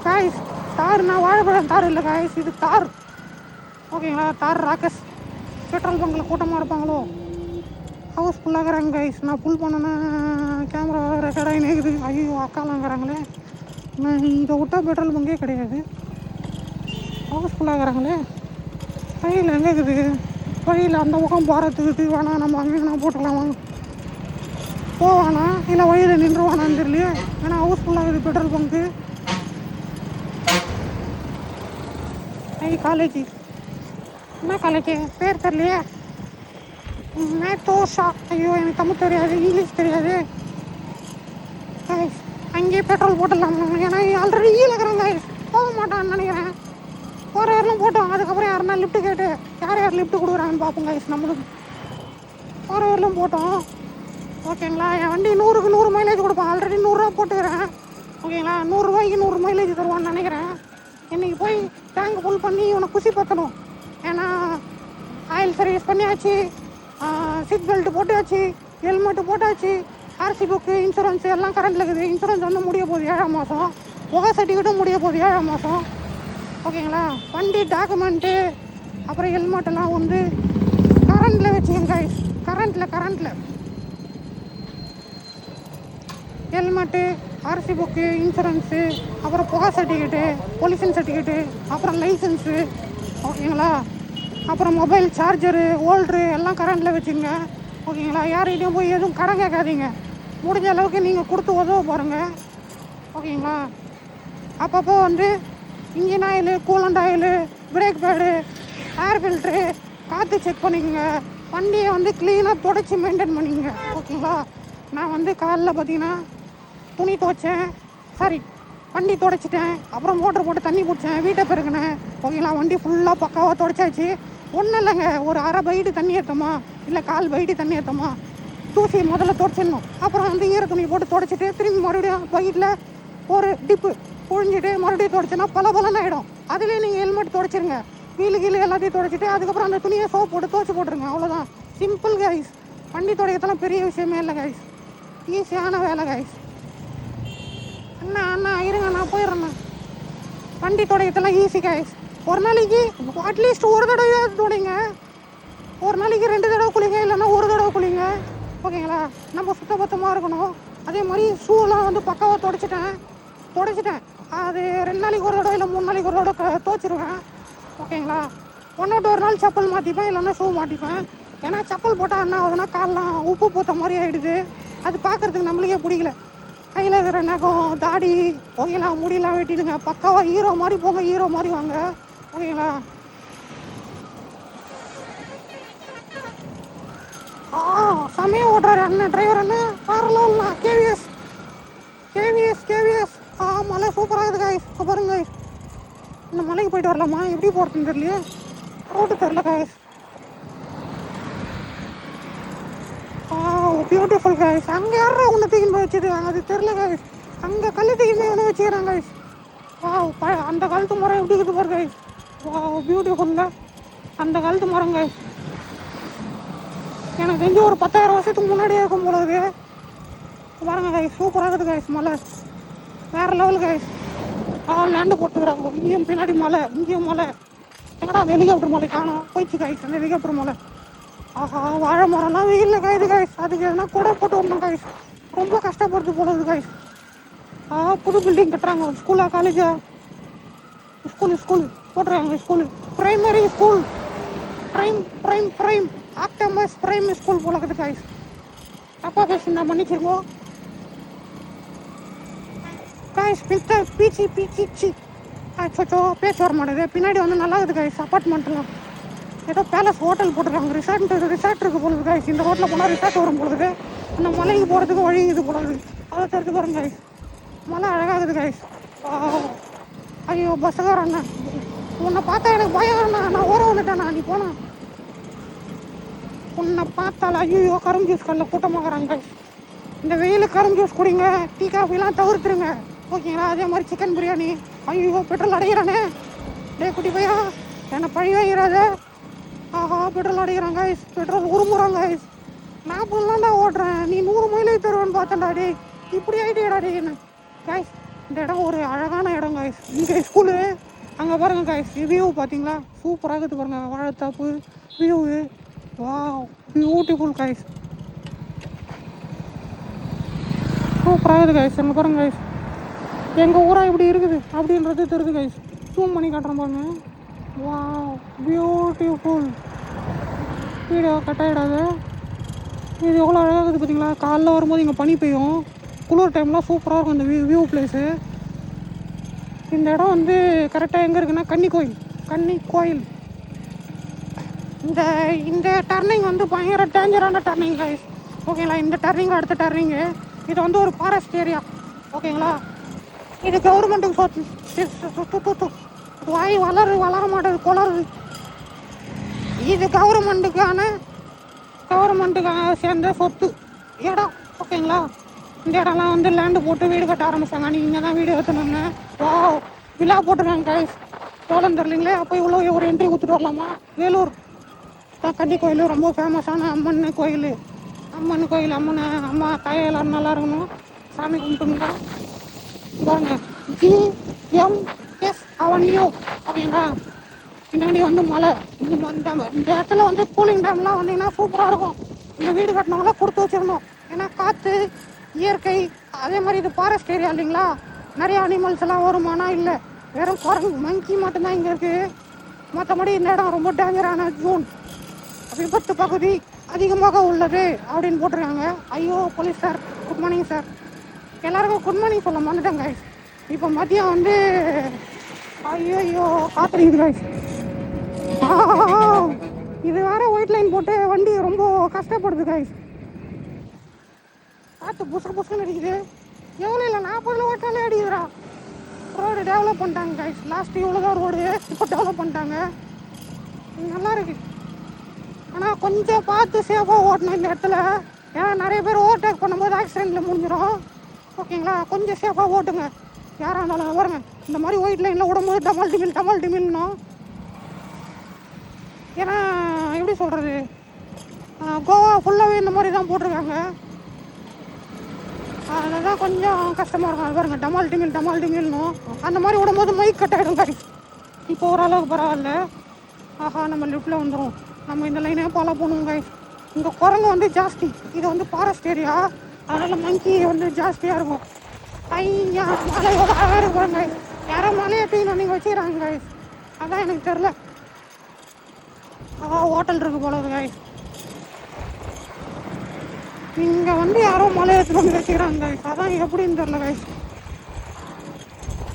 காய்ஸ். தாருண்ணா வாழைப்பழம் தார் இல்லை காய்ஸ், இது தார். ஓகேங்களா. தார் ராக்கஸ். பெட்ரோல் பங்கில் கூட்டமாக இருப்பாங்களோ. ஹவுஸ் ஃபுல்லாகிறாங்க கைஸ். நான் ஃபுல் பண்ணேன்னா கேமரா ரெக்கார்டாகி நேக்குது. ஐயோ அக்காலாங்கிறாங்களே. நான் இதை விட்டால் பெட்ரோல் பங்கே கிடையாது. ஹவுஸ் ஃபுல்லாகிறாங்களே. வழியில் எங்கே இருக்குது? வழியில் அந்த பக்கம் போகிறதுக்கு வேணாம், நம்ம அங்கே நான் போட்டுக்கலாம் வாங்க. போவானா இல்லை வழியில் நின்றுவானான்னு தெரியலையே. ஏன்னா ஹவுஸ் ஃபுல்லாகுது பெட்ரோல் பங்கு. காலேஜ் என்ன காலேஜ் பேர் தெரியலையே. மேத்தோஷா. ஐயோ எனக்கு தமிழ் தெரியாது, இங்கிலீஷ் தெரியாது. கைஸ் அங்கேயே பெட்ரோல் போட்டுடலாம். ஏன்னா ஆல்ரெடி இருக்கிறாங்க, போக மாட்டான்னு நினைக்கிறேன். போகிற வரலாம் போட்டோம். அதுக்கப்புறம் யாருன்னா லிஃப்ட்டு கேட்டு யார் லிஃப்ட்டு கொடுக்குறாங்கன்னு பார்ப்போம் கைஸ். நம்மளுக்கு போகிற வரலாம் போட்டோம். ஓகேங்களா. என் வண்டி 100க்கு 100 மைலேஜ் கொடுப்பேன். ஆல்ரெடி 100 ரூபா போட்டுக்கிறேன். ஓகேங்களா. 100 ரூபாய்க்கு 100 மைலேஜ் தருவான்னு நினைக்கிறேன். இன்றைக்கி போய் டேங்க் ஃபுல் பண்ணி இவனை குஷி பற்றணும். ஏன்னா ஆயில் சர்வீஸ் பண்ணியாச்சு, சீட் பெல்ட் போட்டாச்சு, ஹெல்மெட்டு போட்டாச்சு, ஆர்சி புக்கு, இன்சூரன்ஸ் எல்லாம் கரண்டில் இருக்குது. இன்சூரன்ஸ் வந்து முடிய போகுது 7ஆம் மாதம். புகை சர்டிஃபிகேட்டும் முடிய போகுது 7ஆம் மாதம். ஓகேங்களா. வண்டி டாக்குமெண்ட்டு அப்புறம் ஹெல்மெட்டெல்லாம் வந்து கரண்டில் வச்சுக்கோங்க கைஸ். கரண்டில் ஹெல்மெட்டு, ஆர்சி புக்கு, இன்சூரன்ஸு, அப்புறம் புகை சர்டிஃபிகேட்டு, பொல்யூஷன் சர்டிஃபிகேட்டு, அப்புறம் லைசன்ஸு. ஓகேங்களா. அப்புறம் மொபைல் சார்ஜரு, ஹோல்ட்ரு எல்லாம் கரண்டில் வச்சுங்க. ஓகேங்களா. யார்கிட்டையும் போய் எதுவும் கடன் கேட்காதீங்க. முடிஞ்ச அளவுக்கு நீங்கள் கொடுத்து உதவ பாருங்கள். ஓகேங்களா. அப்பப்போ வந்து engine oil, coolant oil, brake pad, air filter காற்று செக் பண்ணிக்கோங்க. வண்டியை வந்து க்ளீனாக தொடச்சி மெயின்டைன் பண்ணிக்கோங்க. ஓகேங்களா. நான் வந்து காலைல பார்த்தீங்கன்னா துணி துவைச்சேன், வண்டி துடைச்சிட்டேன், அப்புறம் மோட்டர் போட்டு தண்ணி பிடிச்சேன், வீட்டை பெருக்கினேன். ஓகேங்களா. வண்டி ஃபுல்லாக பக்காவாக துடைச்சாச்சு. ஒன்றும் இல்லைங்க, ஒரு அரை பைட்டு தண்ணி ஏற்றமா இல்லை 1/4 பைட்டு தண்ணி ஏற்றமா தூசி முதல்ல துடைச்சிடணும். அப்புறம் வந்து ஈர துணி போட்டு துடைச்சிட்டு திரும்பி மறுபடியும் பைட்டில் ஒரு டிப்பு புழிஞ்சிட்டு மறுபடியும் துடைச்சோன்னா பலன்னு ஆகிடும். அதுலேயே நீங்கள் ஹெல்மெட் துடைச்சிருங்க. வீலு எல்லாத்தையும் துடைச்சிட்டு அதுக்கப்புறம் அந்த துணியை சோப் போட்டு துவைச்சி போட்டுருங்க. அவ்வளோதான், சிம்பிள் கைஸ். வண்டி துடைக்கத்தெல்லாம் பெரிய விஷயமே இல்லை கைஸ், ஈஸியான வேலை கைஸ். அண்ணா இருங்க, நான் போயிடுறேண்ணா. வண்டி துடைக்கத்தெல்லாம் ஈஸி கைஸ். ஒரு நாளைக்கு அட்லீஸ்ட் ஒரு தடவை துடைங்க. ஒரு நாளைக்கு 2 தடவை குளிங்க, இல்லைன்னா ஒரு தடவை குளிங்க. ஓகேங்களா. நம்ம சுத்தபத்தமாக இருக்கணும். அதே மாதிரி ஷூலாம் வந்து பக்காவாக துடைச்சிட்டேன். அது 2 நாளைக்கு ஒரு தடவை இல்லை 3 நாளைக்கு ஒரு தடவை துவைச்சிருவேன். ஓகேங்களா. 1 நாள் செப்பல் மாற்றிப்பேன், இல்லைன்னா ஷூ மாட்டிப்பேன். ஏன்னா செப்பல் போட்டால் என்ன ஆகுதுன்னா காலெலாம் உப்பு பூத்த மாதிரி ஆகிடுது. அது பார்க்குறதுக்கு நம்மளுக்கே பிடிக்கல. கையில் இருக்கிற நகம், தாடி, ஓகேங்களா, முடியெல்லாம் வெட்டிடுங்க. பக்காவாக ஹீரோ மாதிரி போங்க, ஹீரோ மாதிரி வாங்க. ஓகேங்களா. செமையாக ஓட்டுறாரு அண்ணன், டிரைவர் அண்ணன். காரெல்லாம் இல்லை, கேவிஎஸ். மலை சூப்பராக இருக்குது காய்ஸ். பாருங்க காய்ஸ், இந்த மலைக்கு போயிட்டு வரலாமா? எப்படி போகிறதுன்னு தெரியலையே, ரோட்டு தெரில காய்ஸ். Beautiful guys. அங்கே யாரும் உன்னை தூக்கி போய் வச்சுருக்காங்க அது தெரில கைஸ். அங்கே கல் தூக்கி போய் ஒன்று வச்சுக்கிறாங்க கைஸ். அந்த காலத்து மரம் எப்படி இருக்குது பாரு கைஸ். பியூட்டிஃபுல்ல அந்த காலத்து மரம் கைஸ். எனக்கு தெரிஞ்சு ஒரு 10,000 வருஷத்துக்கு முன்னாடியே இருக்கும் போல இருக்கு. பாருங்க கைஸ், சூப்பராக இருக்குது கைஸ். மலை வேறு லெவல் கைஸ். லேண்டு போட்டுக்கிறாங்க. இங்கேயும் பின்னாடி மலை, இங்கேயும் மலை. எங்கடா அந்த ஹெலிகாப்டர் மலை காணும் போயிடுச்சு கைஸ். அந்த ஹெலிகாப்டர் மலை. வாழை மரம்லாம் வெயிலில் காயுது கைஸ். அதுக்கு எதுனா கூட போட்டு வரணும் கைஸ். ரொம்ப கஷ்டப்படுறது போலது கைஸ். புது பில்டிங் கட்டுறாங்க. ஸ்கூலா காலேஜா? ஸ்கூல் போட்டுருக்காங்க. School primary school. பிரைம் ஆக்டமஸ் பிரைம் ஸ்கூல் போல இருக்குது கைஸ். தப்பா பேசி நான் மன்னிச்சிருக்கோம் கைஸ். பீச்சி அச்சோ பேச்சு வர மாட்டேது. பின்னாடி வந்து நல்லா இருக்குது கைஸ். அப்பார்ட்மெண்ட்லாம் ஏதோ பேலஸ் ஹோட்டல் போட்டுருக்காங்க. ரிசார்ட் இருக்கு போலுது கைஸ். இந்த ரோட்டில் போனால் ரிசார்ட் வரும் பொழுது இந்த மலைக்கு போகிறதுக்கு வழி இது போலது. அதை தெரிஞ்சு பாருங்க கைஸ். மலை அழகாகுது கைஸ். ஐயோ பஸ்ஸுக்காரண்ணா, உன்னை பார்த்தா எனக்கு பயம் அண்ணா. நான் ஓர வந்துட்டேண்ணா. நீ போனா உன்னை பார்த்தால ஐயோ கரும் ஜூஸ் கல்ல கூட்டமாகறாங்க கைஸ். இந்த வெயில் கரும் ஜூஸ் குடிங்க. டீ காஃபிலாம் தவிர்த்துருங்க ஓகேங்களா. அதே மாதிரி சிக்கன் பிரியாணி. ஐயோ பெட்ரோல் அடைகிறானே. டே குட்டி பையா என்னை பழி வாங்கிறாத. பெட்ரோல் அடைக்கிறாங்க கைஸ். பெட்ரோல் உருமுறாங்க கைஸ். 40 ஓட்டுறேன். நீ 100 மைலேஜ் தருவேன்னு பார்த்தேன்டா டே. இப்படி ஆகிட்டேடா டே என்ன கைஸ். இந்த இடம் ஒரு அழகான இடம் கைஸ். இங்கே ஸ்கூலு அங்கே பாருங்க கைஸ். வியூ பார்த்தீங்களா சூப்பராக இருக்குது பாருங்க. வாழைத்தாப்பு வியூ. Beautiful guys. சூப்பராக இருக்குது கைஸ். அங்கே பாருங்க கைஸ். எங்கள் ஊராக இப்படி இருக்குது அப்படின்றது தெரியுது கைஸ். ஜூம் பண்ணி காட்டுறேன் பாருங்க. பியூட்டிஃபுல். வீடியோ கட் ஆகிடாது. இது எவ்வளோ அழகாக இருக்குது பார்த்தீங்களா. காலைல வரும்போது இங்கே பனி பெய்யும். குளிர் டைம்லாம் சூப்பராக இருக்கும் இந்த வியூ பிளேஸு. இந்த இடம் வந்து கரெக்டாக எங்கே இருக்குன்னா கன்னி கோயில். இந்த டர்னிங் வந்து பயங்கர டேஞ்சரான டர்னிங் கைஸ் ஓகேங்களா. இந்த டர்னிங் அடுத்த டர்னிங்கு. இது வந்து ஒரு ஃபாரஸ்ட் ஏரியா ஓகேங்களா. இது கவர்மெண்ட்டுக்கு வாய் வளர மாட்டேது குளருது. இது கவர்மெண்ட்டுக்கான சேர்ந்த சொத்து இடம் ஓகேங்களா. இந்த இடம்லாம் வந்து லேண்டு போட்டு வீடு கட்ட ஆரம்பிச்சாங்க. நீங்கள் இங்கே தான் வீடு எடுத்துனோங்க. விழா போட்டுருக்காங்க கைஸ். போலம் தெரிலிங்களே. அப்போ இவ்வளோ ஒரு என்ட்ரி கொடுத்துட்டு வரலாமா. வேலூர் கன்னி கோயில் ரொம்ப ஃபேமஸான அம்மன் கோயில். அம்மா தாய் எல்லாரும் நல்லா இருக்கணும். சாமி கும்பிட்டுங்களா பாருங்க. GMS அவன்யூ ஓகேங்களா. பின்னாடி வந்து மலை. இந்த இடத்துல வந்து கூலிங் டைம்லாம் வந்தீங்கன்னா சூப்பராக இருக்கும். இந்த வீடு கட்டினவங்களாம் கொடுத்து வச்சிடணும். ஏன்னா காற்று இயற்கை அதே மாதிரி இது ஃபாரஸ்ட் ஏரியா இல்லைங்களா. நிறைய அனிமல்ஸ் எல்லாம் வருமானா இல்லை. வெறும் குரங்கு மங்கி மட்டும்தான் இங்கே இருக்குது. மற்றபடி இந்த இடம் ரொம்ப டேஞ்சரான ஜோன். விபத்து பகுதி அதிகமாக உள்ளது அப்படின்னு போட்டிருக்காங்க. ஐயோ police sir good morning sir. எல்லாருக்கும் குட் மார்னிங் சொல்ல வந்துட்டேன் கைஸ். இப்போ மதியம் வந்து ஐயோ காத்துறீங்க கைஸ். இது வேற ஒயிட் லைன் போட்டு வண்டி ரொம்ப கஷ்டப்படுது கைஸ். காற்று புசுன்னு அடிக்குது. எவ்வளோ இல்லை 40 ஓட்டாலே அடிக்குதுடா. ரோடு டெவலப் பண்ணிட்டாங்க கைஸ். லாஸ்ட் இவ்வளோ தான் ரோடு இப்போ டெவலப் பண்ணிட்டாங்க. நல்லா இருக்கு. ஆனால் கொஞ்சம் பார்த்து சேஃபாக ஓட்டணும் இந்த இடத்துல. ஏன்னா நிறைய பேர் ஓவர்டேக் பண்ணும்போது ஆக்சிடெண்ட்டில் முடிஞ்சிடும் ஓகேங்களா. கொஞ்சம் சேஃபாக ஓட்டுங்க யாராக இருந்தாலும். பாருங்க இந்த மாதிரி ஒயிட் லைனில் விடும்போது டமால் டிமில்னும். ஏன்னா எப்படி சொல்கிறது, கோவா ஃபுல்லாகவே இந்த மாதிரி தான் போட்டிருக்காங்க. அதுதான் கொஞ்சம் கஷ்டமாக இருக்கும். அது பாருங்கள் டமால் டிமில்னும். அந்த மாதிரி விடும்போது மைக் கட் ஆகிடும் கைஸ். இப்போ ஓரளவுக்கு பரவாயில்ல. நம்ம லிஃப்ட்டில் வந்துடும். நம்ம இந்த லைனே ஃபாலோ பண்ணுவோம் கைஸ். இங்கே குரங்கு வந்து ஜாஸ்தி. இது வந்து ஃபாரஸ்ட் ஏரியா, அதனால் மங்கி வந்து ஜாஸ்தியாக இருக்கும். ஐயா மலை அழகாக இருக்கும் கைஸ். யாரோ மலையை தூக்கி வந்து இங்கே வச்சுக்கிறாங்க கைஸ். அதான் எனக்கு தெரில. ஹோட்டல் இருக்கு போல கைஸ். இங்கே வந்து யாரோ மலையை எடுத்துகிட்டு வந்து வச்சுக்கிறாங்க கைஸ். அதான் எப்படின்னு தெரில கைஸ்.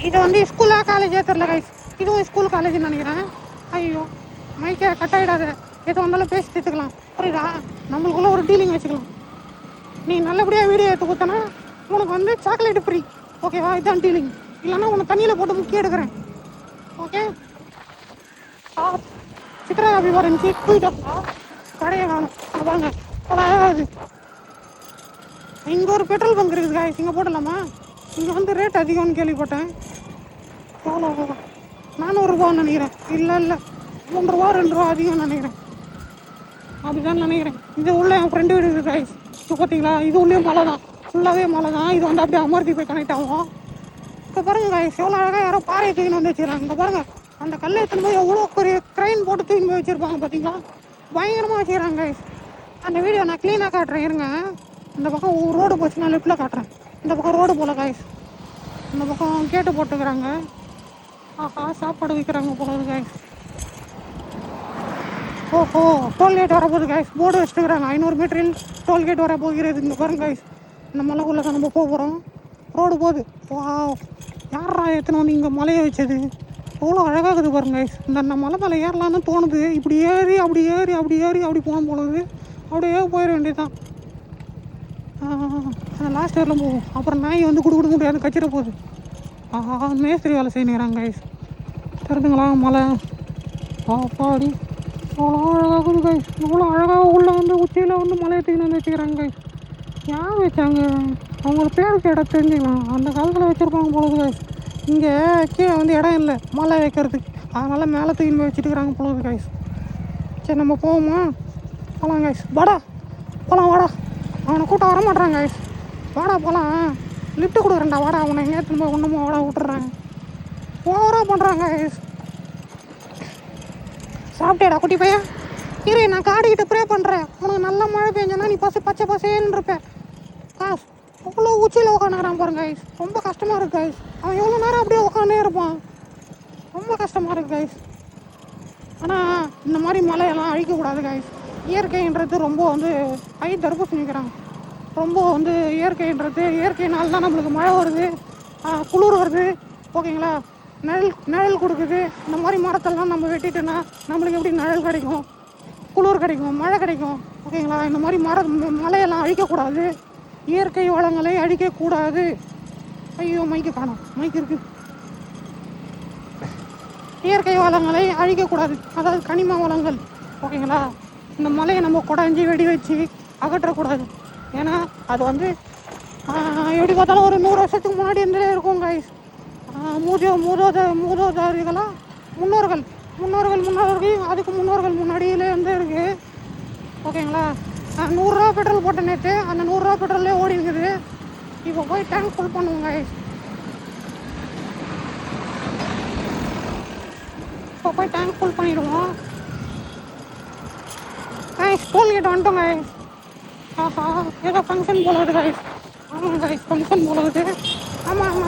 இது வந்து ஸ்கூலா காலேஜே தெரில கைஸ். இதுவும் ஸ்கூல் காலேஜ்னு நினைக்கிறேன். ஐயோ மைக்கை கட் ஆகிடாத. எது வந்தாலும் பேசி தீர்த்துக்கலாம் புரியுதா. நம்மளுக்குள்ள ஒரு டீலிங் வச்சுக்கலாம். நீ நல்லபடியாக வீடியோ எடுத்து கொடுத்தனா உனக்கு வந்து சாக்லேட்டு ஃப்ரீ ஓகேவா. இதுதான் டீலிங். இல்லைன்னா உனக்கு தண்ணியில் போட்டு முக்கிய எடுக்கிறேன் ஓகே. சித்ரா காப்பி இருந்துச்சு போயிட்டோம். கடையை காணும் வாங்க. அதாவது இங்கே ஒரு பெட்ரோல் பங்க் இருக்குது காய்ஸ், இங்கே போடலாமா? இங்கே வந்து ரேட் அதிகம்னு கேள்விப்பட்டேன். எவ்வளோ? 400 நினைக்கிறேன். இல்லை 3 ரூபா 2 ரூபா அதிகம்னு நினைக்கிறேன். அப்படிதான் நினைக்கிறேன். இது உள்ள என் ஃப்ரெண்டு வீடு இருக்குது காய்ஸ். இப்போ பார்த்தீங்களா, இது உள்ளே மலை தான், ஃபுல்லாகவே மலை தான். இது வந்து அப்படியே அமர்த்தி போய் கனெக்ட் ஆகும். இப்போ பாருங்கள் காய்ஸ், எவ்வளோ அழகாக யாரோ பாறையை தூக்கின்னு வந்து வச்சுருக்காங்க. இங்கே பாருங்கள், அந்த கல்லை எடுத்துன்னு போய் எவ்வளோ பெரிய க்ரைன் போட்டு தூக்கின்னு போய் வச்சுருப்பாங்க பார்த்தீங்களா, பயங்கரமாக வச்சுக்கிறாங்க காய்ஸ். அந்த வீடியோ நான் க்ளீனாக காட்டுறேன் இருங்க. இந்த பக்கம் ரோடு போச்சு, நான் லெஃப்ட்டில் காட்டுறேன். இந்த பக்கம் ரோடு போல காய்ஸ், இந்த பக்கம் கேட்டு போட்டுக்கிறாங்க. ஆஹா, சாப்பாடு விற்கிறாங்க போகிறது காய்ஸ். ஓஹோ, டோல்கேட் வரப்போகுது காய்ஸ், போர்டு வச்சுக்கிறாங்க. 500 மீட்டரில் டோல்கேட் வர போகிறது. இங்கே பாருங்க காய்ஸ், இந்த மலைக்குள்ளே தான் நம்ம போக போகிறோம். ரோடு போகுது. வா, யாரா எத்தனை வந்து இங்கே மலையை வச்சது? அவ்வளோ அழகாக இருக்குது பாருங்க கைஸ். இந்த மலை மேலே ஏறலான்னு தோணுது. இப்படி ஏறி அப்படி ஏறி அப்படி ஏறி அப்படி போகணும் போனது. அப்படியே போயிட வேண்டியதுதான். அந்த லாஸ்ட் இயரில் போகும். அப்புறம் நாய் வந்து கொடுக்க முடியாது, கச்சிட போகுது. ஆஹா, மேஸ்திரி வேலை செய்யணுங்கிறாங்க கைஸ். தெரிஞ்சுங்களா மலை? பாடி அவ்வளோ அழகாக இருக்குது கைஸ். அவ்வளோ அழகாக உள்ளே வந்து உச்சியில் வந்து மலையை தூக்கின்னு வந்து வச்சுக்கிறாங்க கைஸ். யார் வச்சாங்க? அவங்களுக்கு பேர் கேட்ட தெரிஞ்சுக்கலாம். அந்த காலத்தில் வச்சுருப்பாங்க பொழுது கைஸ். இங்கே கீழே வந்து இடம் இல்லை மலை வைக்கிறதுக்கு, அதனால் மேலே தூக்கின்னு போய் வச்சுட்டு இருக்கிறாங்க பொழுது கைஸ். சரி, நம்ம போவோமா? போகலாம் கைஸ். வாடா போகலாம், வாடா. அவனை கூட்டம் வர மாட்டான் கைஸ். வாடா போகலாம். லிஃப்ட்டு கொடுக்குறேன்டா, வாடா. அவனை எங்கேயா திரும்ப ஒன்றுமா வாடா விட்டுறேன். ஓவராக பண்ணுறாங்க கைஸ். சாப்பிட்டேடா குட்டி பையன்? இரு, நான் காடுகிட்ட ப்ரே பண்ணுறேன். உனக்கு நல்ல மழை பெஞ்சனா நீ பச்சை பசேன்னு இருப்பேன் காசு. அவ்வளோ உச்சியில் உட்காந்துக்கிறான் பாருங்க கைஸ். ரொம்ப கஷ்டமாக இருக்குது கைஸ். அவன் எவ்வளோ நேரம் அப்படியே உட்காந்தே இருப்பான். ரொம்ப கஷ்டமாக இருக்குது கைஸ். ஆனால் இந்த மாதிரி மலையெல்லாம் அழிக்கக்கூடாது கைஸ். இயற்கைன்றது ரொம்ப வந்து தர்பூசணிக்கிறாங்க. ரொம்ப வந்து இயற்கையினால தான் நம்மளுக்கு மழை வருது, குளிர் வருது. ஓகேங்களா? நிழல் கொடுக்குது. இந்த மாதிரி மரத்தெல்லாம் நம்ம வெட்டிட்டோன்னா நம்மளுக்கு எப்படி நிழல் கிடைக்கும், குளிர் கிடைக்கும், மழை கிடைக்கும். ஓகேங்களா? இந்த மாதிரி மலையெல்லாம் அழிக்கக்கூடாது. இயற்கை வளங்களை அழிக்கக்கூடாது. ஐயோ, மைக்கு காணோம். மைக்கு இருக்கு. இயற்கை வளங்களை அழிக்கக்கூடாது, அதாவது கனிம வளங்கள். ஓகேங்களா? இந்த மலையை நம்ம குடஞ்சி வெடி வச்சு அகற்றக்கூடாது. ஏன்னா அது வந்து எப்படி பார்த்தாலும் ஒரு 100 வருஷத்துக்கு முன்னாடி இருந்தே இருக்கும் கைஸ். மூதோதாரிகளாக முன்னோர்கள் அதுக்கு முன்னோர்கள் முன்னாடியிலே வந்து இருக்குது. ஓகேங்களா? 100 ரூபா பெட்ரோல் போட்ட நேற்று, அந்த 100 ரூபா பெட்ரோல்லே ஓடி இருக்குது. இப்போ போய் டேங்க் ஃபுல் பண்ணுவோம் கைஸ். இப்போ போய் டேங்க் ஃபுல் பண்ணிவிடுவோம் கைஸ். டோல்கேட் வந்துட்டோம் கைஸ். ஆஹா, ஏதோ ஃபங்க்ஷன் போல இருக்குது கைஸ். ஆமாம் கைஸ், ஃபங்க்ஷன் போல இருக்குது. ஆமாம்,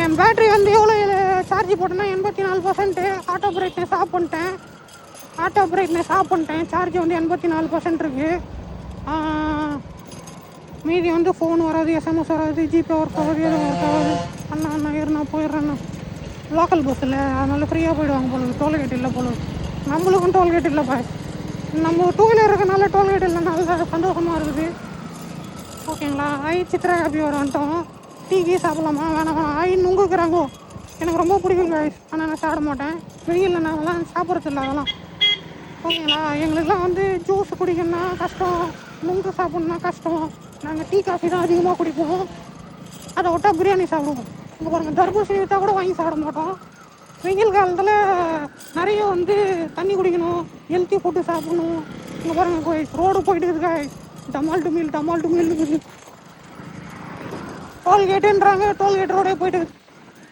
என் பேட்ரி வந்து எவ்வளோ சார்ஜ் போட்டேன்னா 84%. ஆட்டோ பிரைட்னஸ் ஆஃப் பண்ணிட்டேன். சார்ஜ் வந்து 84% இருக்குது. மீதி வந்து ஃபோன் வராது, எஸ்எம்எஸ் வராது, ஜிபே ஒர்க் ஆகாது, எதுவும் ஒர்க் ஆகாது. அண்ணா ஏறுனா போயிடுறேண்ணா. லோக்கல் பஸ்ஸில், அதனால ஃப்ரீயாக போயிடுவாங்க போலுது. டோல்கேட் இல்லை போலுது. நம்மளுக்கும் டோல்கேட் இல்லை பாய். நம்ம 2 வீலர் இருக்கனால டோல்கேட் இல்லைனால சந்தோஷமாக இருக்குது. ஓகேங்களா? சித்ரா காப்பி வந்துட்டோம். டீ சாப்பிட்லாமா வேணாமா? நுங்குக்கிறாங்கோ. எனக்கு ரொம்ப பிடிக்கும் கைஸ், ஆனால் நான் சாப்பிட மாட்டேன். வெயிலில் நாங்கள்லாம் சாப்பிட்றது இல்லை அதெல்லாம். ஓகேங்களா? எங்களுக்குலாம் வந்து ஜூஸ் குடிக்கணும்னா கஷ்டம், நுங்கு சாப்பிட்ணுன்னா கஷ்டம். நாங்கள் டீ காஃபி தான் அதிகமாக குடிப்போம். அதை விட்டால் பிரியாணி சாப்பிடுவோம். இங்கே பாருங்கள், தர்பூசணி விற்றா கூட வாங்கி சாப்பிட மாட்டோம். வெயில் காலத்தில் நிறைய வந்து தண்ணி குடிக்கணும், ஹெல்த்தி ஃபுட்டு சாப்பிடணும். இங்கே பாருங்கள் கோயில் ரோடு போயிட்டு இருக்குது காய்ஸ். டமால் டுமில் இருக்குது. டோல்கேட்டுன்றாங்க, டோல்கேட் ரோடே போயிட்டு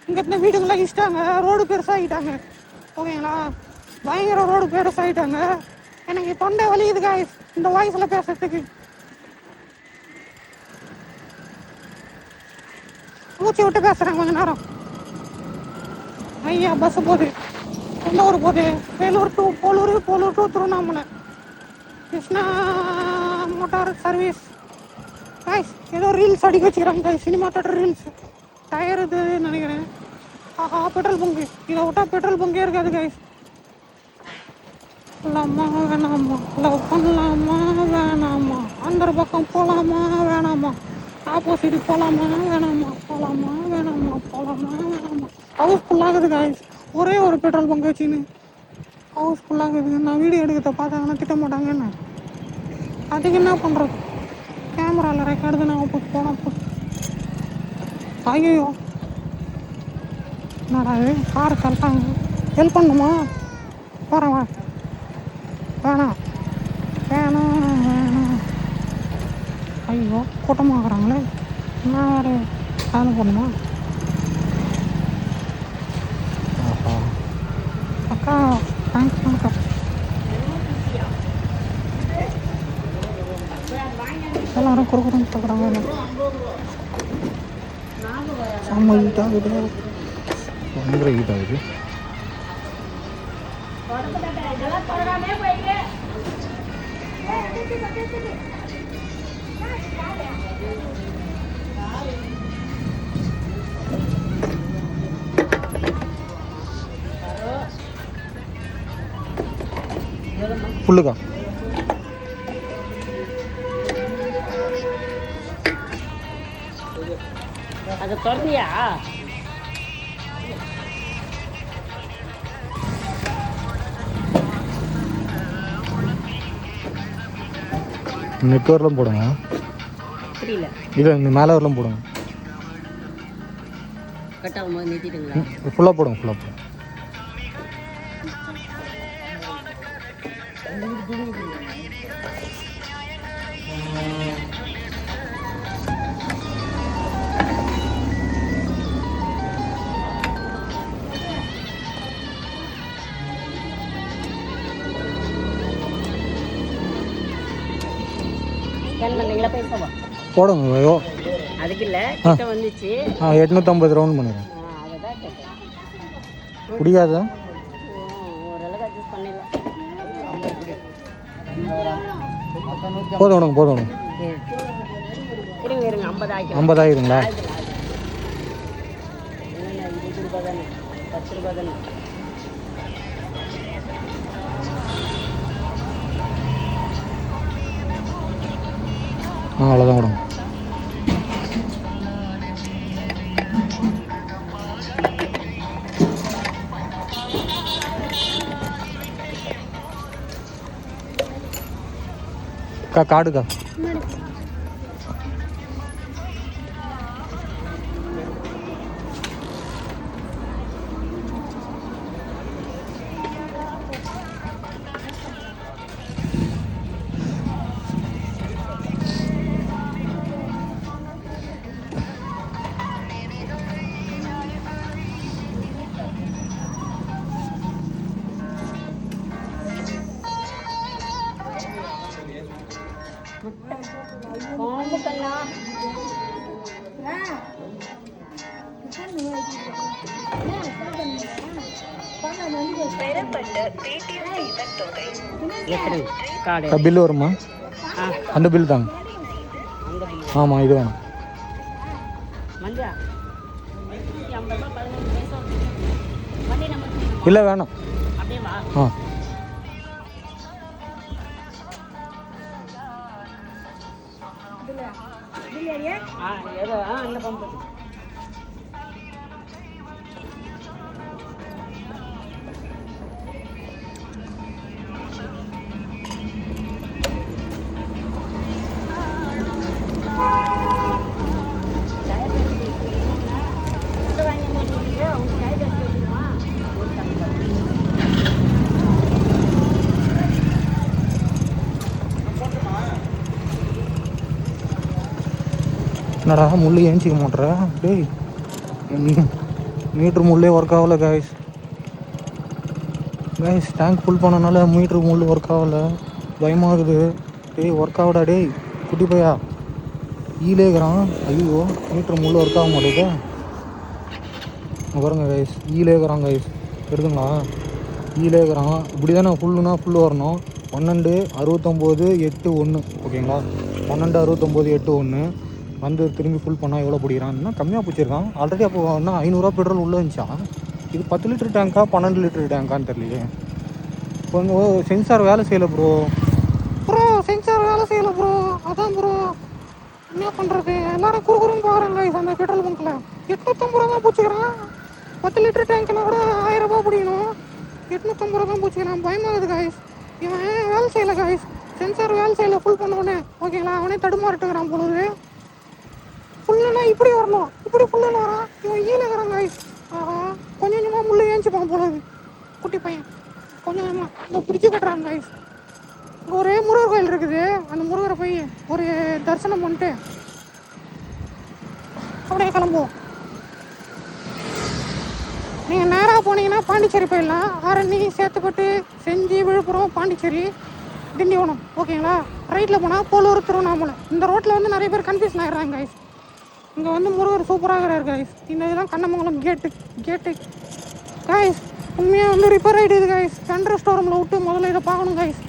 இங்கே இருந்த வீடுங்களாம் இஷ்டாங்க. ரோடு பெருசாகிட்டாங்க. ஓகேங்களா? பயங்கர ரோடு பெருசாகிட்டாங்க. எனக்கு தொண்டை வலிக்குது காய்ஸ் இந்த வாய்ஸில் பேசுறதுக்கு. மூச்சு விட்டு பேசுகிறேன் கொஞ்சம் நேரம். ஐயா, பஸ்ஸு போகுது. எந்த ஊர் போகுது? Vellore to Tiruvannamalai. Krishna motor service. Guys ஏதோ ரீல்ஸ் அடிக்க வச்சுக்கிறாங்க guys. Cinema theatre reels. Tyre இது நினைக்கிறேன். ஆஹா, பெட்ரோல் பங்கு. இதை விட்டா பெட்ரோல் பங்கே இருக்காது காய்ஸ். போகலாமா வேணாமா? லவ் பண்ணலாமா வேணாமா? அந்த பக்கம் போகலாமா வேணாமா? ஆப்போசிட் போகலாமா வேணாமா? ஹவுஸ் ஃபுல்லாகுது காய்ஸ். ஒரே ஒரு பெட்ரோல் பங்கு வச்சுன்னு ஹவுஸ் ஃபுல்லாகுது. நான் வீடியோ எடுக்கிறத பார்த்தாங்கன்னா திட்ட மாட்டாங்கன்னு. அதுக்கு என்ன பண்ணுறது? கேமராவில் ரெக்கார்டு தானே போன ஐயோ என்னடா இது கார் தள்ளிட்டாங்க. ஹெல்ப் பண்ணுமா? போகிறேன் வா. வேணாம் வேணாம் வேணாம். ஐயோ கூட்டமாகறாங்களே. நான் வேறு அதில் போடணுமா? அக்கா தேங்க்ஸ் அக்கா. எல்லாரும் குறுக்குறோம் பார்க்குறாங்க. செம்ம ஹீட் ஆகுது, பயங்கர ஹீட் ஆகுது. புல்லுக்கா அது தொடர்ந்தியா? நெட் வரலாம் போடுங்க. புரியல. இல்லை இந்த மேலே வரலாம் போடுங்க. கட் ஆகும்போது நிறுத்திட்டுங்களா? ஃபுல்லாக போடுங்க, ஃபுல்லாக போடுங்க. ஸ்கேன் பண்ணீங்களா? பைசாவா போடுங்க. ஐயோ அதுக்கு இல்லை, கிட்ட வந்துச்சு. 850 ரவுண்ட் பண்ணுறேன். அதை தான் கேட்டேன். பிடிக்காத ஓரளவுக்கு அட்ஜஸ்ட் பண்ணிடலாம். போதும் விடுங்க, போதும் விடுங்க. இருங்க இருங்க, 50 ஆகிடும். 50 ஆகிடுங்களா? 20 ரூபா தானே, 10 ரூபா தானே. அவ்வளோதான் விடுங்க. காடுக்கா பில்லு வருமா? அந்த பில் தாங்க. ஆமாம், இது வேணும். இல்லை வேணாம். ஆ அந்த பம்பு என்னடா முள்ளு ஏஞ்சிக்க மாட்டேற? டேய் மீட்ரு முள்ளே ஒர்க் ஆகலை கைஸ். டேங்க் ஃபுல் பண்ணனால மீட்ரு முள் ஒர்க் ஆகலை. பயமாகுது. டேய் ஒர்க் ஆகுடா. டேய் குட்டி பையா ஈலேக்கிறான். ஐயோ மீட்ரு முள் ஒர்க் ஆக மாட்டேங்க. பாருங்க கைஸ், ஈலேக்கிறான் கைஸ். எடுத்துங்களா? ஈலேக்கிறான். இப்படி தானே ஃபுல்லுனா ஃபுல்லு வரணும். 12 69 8 1 ஓகேங்களா? 12 69 8 1 வந்து திரும்பி ஃபுல் பண்ணால் எவ்வளோ பிடிக்கிறான்? இன்னும் கம்மியாக பிடிச்சிருக்கான். ஆல்ரெடி அப்போ இன்னும் 500 பெட்ரோல் உள்ளே இருந்துச்சான். இது 10 லிட்டர் டேங்க்கா 12 லிட்டர் டேங்கான்னு தெரியலையே. இப்போ வந்து சென்சார் வேலை செய்யலை ப்ரோ. சென்சார் வேலை செய்யலை ப்ரோ. அதான் ப்ரோ என்ன பண்ணுறது? எல்லாரும் குறுக்குறுன்னு பார்க்குறாங்க அந்த பெட்ரோல் பங்க்கில். 850 ரூபா தான் பிடிச்சிக்கிறான். 10 லிட்டர் டேங்க்கில் கூட 1000 ரூபா பிடிக்கணும். 850 ரூபா தான் பிடிச்சிக்கிறான். பயமாகுது காய்ஸ். இவன் வேலை செய்யலை காய்ஸ். சென்சார் வேலை செய்யல ஃபுல் பண்ணோடனே. ஓகேங்களா, அவனே தடுமாறிட்டுக்கிறான் பொழுது. ஃபுல்லுனா இப்படி வரணும், இப்படி ஃபுல்லுன்னு வரான். இவன் ஈழகிறான் கைஸ். ஆஹா, கொஞ்சம் கொஞ்சமாக முள்ளு ஏஞ்சிப்பான் பொழுது. குட்டி பையன் கொஞ்சம் கொஞ்சமாக இங்கே பிடிச்சி கட்டுறாங்க கைஸ். இங்கே ஒரு முருகர் கோயில் இருக்குது. அந்த முருகரை போய் ஒரு தரிசனம் பண்ணிட்டு அப்படியே கிளம்புவோம். நீங்கள் நேராக போனீங்கன்னா பாண்டிச்சேரி போயிடலாம். ஆரணி, சேத்துப்பட்டு, செஞ்சி, விழுப்புரம், பாண்டிச்சேரி, திண்டிவனம். ஓகேங்களா, ரைட்டில் போனால் போலூர், திருவண்ணாமலை. இந்த ரோட்டில் வந்து நிறைய பேர் கன்ஃபியூஷன் ஆகிடுறாங்க கைஸ். இங்கே வந்து முருகர் சூப்பராக இருக்கிறார் கைஸ். இந்த இதெல்லாம் கண்ணமங்கலம் கேட்டு கைஸ். உண்மையாக வந்து ரிப்பேர் ஆகிடுது கைஸ். சென்ட்ரல் ஸ்டோர் ரூமில் விட்டு முதல்ல இதை பார்க்கணும் கைஸ்.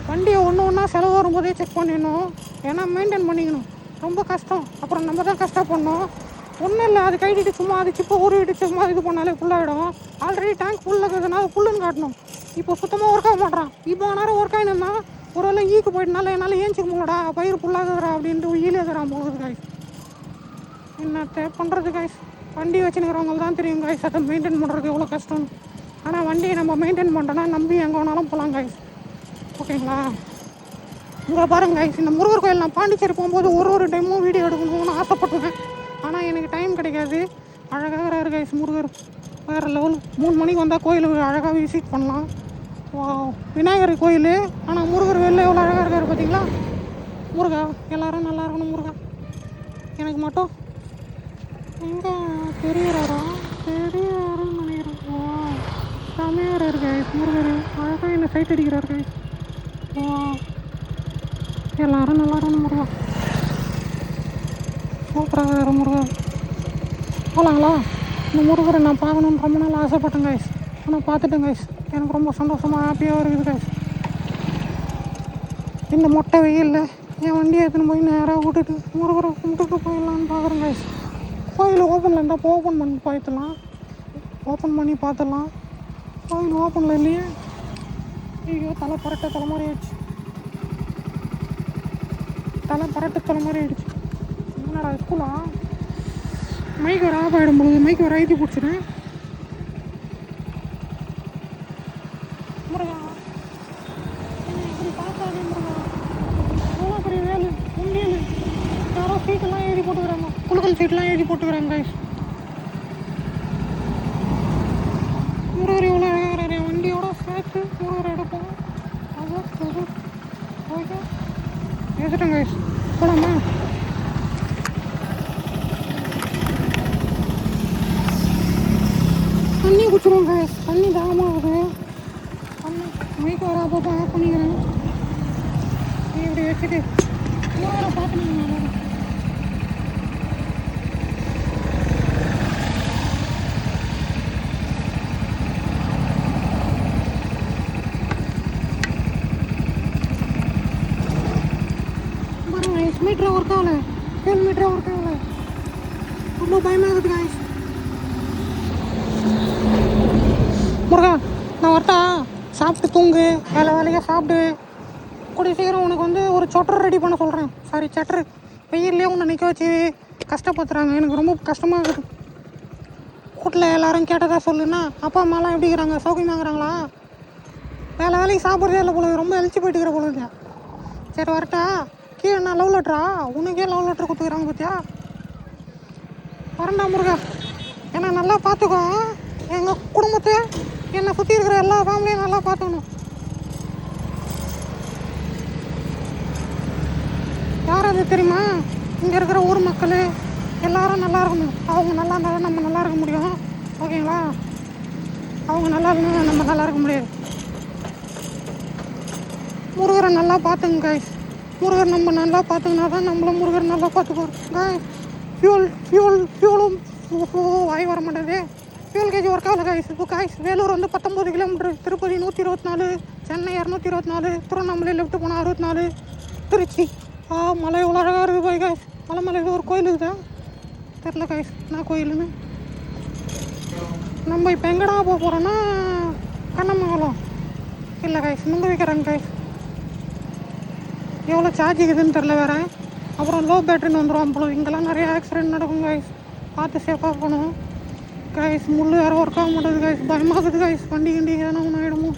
வண்டியை ஒன்றா செலவு வரும்போதே செக் பண்ணிடணும். ஏன்னா மெயின்டைன் பண்ணிக்கணும், ரொம்ப கஷ்டம். அப்புறம் நம்ம தான் கஷ்டப்படணும். ஒன்றும் இல்லை, அது கைட்டிட்டு சும்மா அது சிப்பை உருவிட்டு சும்மா இது பண்ணாலே ஃபுல்லாகிடும். ஆல்ரெடி டேங்க் ஃபுல்லாக இருக்கிறதுனால ஃபுல்லுன்னு காட்டணும். இப்போ சுத்தமாக ஒர்க் ஆக மாட்டான். இப்போ நேரம் ஒர்க் ஆகினா ஒரு வேளை ஈக்கு போயிட்டனால என்னால் ஏஞ்சிக்க முடியலடா, பயிர் ஃபுல்லாகிறா அப்படின்ட்டு ஈழேகிறான் போகுது கைஸ். என்னத்தை பண்ணுறது கைஸ், வண்டி வச்சுருக்கிறவங்க தான் தெரியும் கைஸ் அதை மெயின்டைன் பண்ணுறது எவ்வளோ கஷ்டம். ஆனால் வண்டியை நம்ம மெயின்டைன் பண்ணுறோன்னா நம்பி எங்கே வேணாலும் போகலாம் கைஸ். ஓகேங்களா, இங்கே பாருங்க கைஸ். இந்த முருகர் கோயில் நான் பாண்டிச்சேரி போகும்போது ஒரு டைமும் வீடியோ எடுக்கணும்னு ஆசைப்பட்டுவேன். ஆனால் எனக்கு டைம் கிடைக்காது. அழகாக கைஸ் முருகர் வேறு லெவல். 3 மணிக்கு வந்தால் கோயில் அழகாக விசிட் பண்ணலாம். விநாயகர் கோயில். ஆனால் முருகர் வெளில எவ்வளோ அழகாக இருக்கார் பார்த்தீங்களா. முருகா, எல்லோரும் நல்லா இருக்கணும் முருகா. எனக்கு மட்டும் எங்கே பெரியவரா நினைக்கிறேன். செமையாக கைஸ் முருகர். அழகாக என்னை சைட் அடிக்கிறார் கைஸ். எல்லோரும் நல்லா இருக்கணும் முருகா. சூப்பராக முருகர். போகலாங்களா? இந்த முருகரை நான் பார்க்கணுன்னு ரொம்ப நாள் ஆசைப்பட்டேன் கைஸ். ஆனால் பார்த்துட்டேன் கைஸ். எனக்கு ரொம்ப சந்தோஷமாக ஹாப்பியாக இருக்குது கைஸ். இந்த மொட்டை வெயிலில் என் வண்டியை எடுத்துன்னு போய் நேராக விட்டுட்டு முருகரை கும்பிட்டுட்டு போயிடலான்னு பார்க்குறேன் கைஸ். கோயில் ஓப்பனில் இருந்தால் ஓப்பன் பண்ணி பார்த்துடலாம், ஓப்பன் பண்ணி பார்த்துடலாம். கோயில் ஓப்பனில் இல்லையே. ஐயோ, தலை பரட்ட மாதிரி ஆயிடுச்சு. என்னடா ஸ்கூலா? மைக் வேறு ஆஃப் ஆகிடும் பொழுது. மைக் வேறு ஐத்தி பிடிச்சிட்டேன். முருகா, இப்படி பார்க்காதே முருகா. எவ்வளோ பெரிய வேலை உண்டியல். யாரோ சீட்டெல்லாம் எழுதி போட்டுக்கிறாங்க, குழுக்கள் சீட்டெலாம் எழுதி போட்டுக்கிறாங்க கைஸ். முருகர் எவ்வளோ அழகாக வண்டியோட சேர்த்து முருகர் எடுப்போம். ஓகே, எடுத்துட்டேன் கைஸ். போலாமா? தண்ணி குடிச்சிடுவோம் கைஸ். தண்ணி தாகமாகுது. மைக் வர அப்போ ஆஃப் பண்ணிக்கிறேன். இப்படி வச்சுட்டு வேறு பார்த்துனீங்க. மீட்டரை ஒர்க் ஆகலை, ஃபியூல் மீட்டரை ஒர்க் ஆகலை. ரொம்ப பயமாகுது கைஸ். முருகா, நான் வரட்டா? சாப்பிட்டு தூங்கு, வேலையாக சாப்பிட்டு. கூடிய சீக்கிரம் உனக்கு வந்து ஒரு சொட்டர் ரெடி பண்ண சொல்கிறேன். Sorry, shutter. வெயிலே உன்னை நிற்க வச்சு கஷ்டப்படுத்துகிறாங்க. எனக்கு ரொம்ப கஷ்டமாக இருக்குது. வீட்டில் எல்லோரும் கேட்டதாக சொல்லுன்னா அப்பா அம்மாலாம் எப்படி இருக்கிறாங்க? சௌக்கியமாகறாங்களா? வேலைக்கு சாப்பிட்றதே இல்லை பொழுது. ரொம்ப எழுச்சி போயிட்டு இருக்கிற பொழுது. சரி வரட்டா? கீழே நான் லவ் லெட்டரா? உனக்கே லவ் லெட்டர் கொடுத்துக்கிறாங்க பார்த்தியா? வரண்டா முருகா. என்னை நல்லா பார்த்துக்கோ. எங்கள் குடும்பத்தை, என்னை சுற்றி இருக்கிற எல்லா ஃபேமிலியும் நல்லா பார்த்துக்கணும். யார் அது தெரியுமா? இங்கே இருக்கிற ஊர் மக்கள் எல்லோரும் நல்லா இருக்கணும். அவங்க நல்லா இருந்தாலும் நம்ம நல்லா இருக்க முடியும். ஓகேங்களா? அவங்க நல்லா இல்லைன்னா நம்ம நல்லா இருக்க முடியாது. முருகரை நல்லா பார்த்துங்க கைஸ். முருகர் நம்ம நல்லா பார்த்துக்கினா தான் நம்மள முருகர் நல்லா பார்த்துக்குவார் கைஸ். ஃபியூலும் வாய் வர மாட்டேது. ஃபியூல் கேஜி ஒர்க் ஆகல கைஸ். இப்போ கைஸ் வேலூர் வந்து 19 கிலோமீட்டர், திருப்பதி 124, சென்னை 224, திருவண்ணாமலை லெஃப்ட் போனால் 64, திருச்சி. மலை எவ்வளோ அழகாக இருக்குது போய் கைஸ். மலையில் ஒரு கோயில் இருக்குதா தெரில கைஸ், என்ன கோயிலுன்னு. நம்ம இப்போ எங்கடா போக போகிறோன்னா கண்ணமங்கலம். இல்லை கைஸ், நுங்க வைக்கிறாங்க கைஸ். எவ்வளோ சார்ஜ் இருக்குதுன்னு தெரில வேறு. அப்புறம் லோ பேட்டரின்னு வந்துடும் போல. இங்கெல்லாம் நிறைய ஆக்சிடென்ட் நடக்கும் கைஸ். பார்த்து சேஃபாக போகணும் கைஸ். முள் வேறு ஒர்க் ஆக மாட்டேது கைஸ். பயமாகுது கைஸ். வண்டி எதனா ஒன்று ஆகிடுமோ.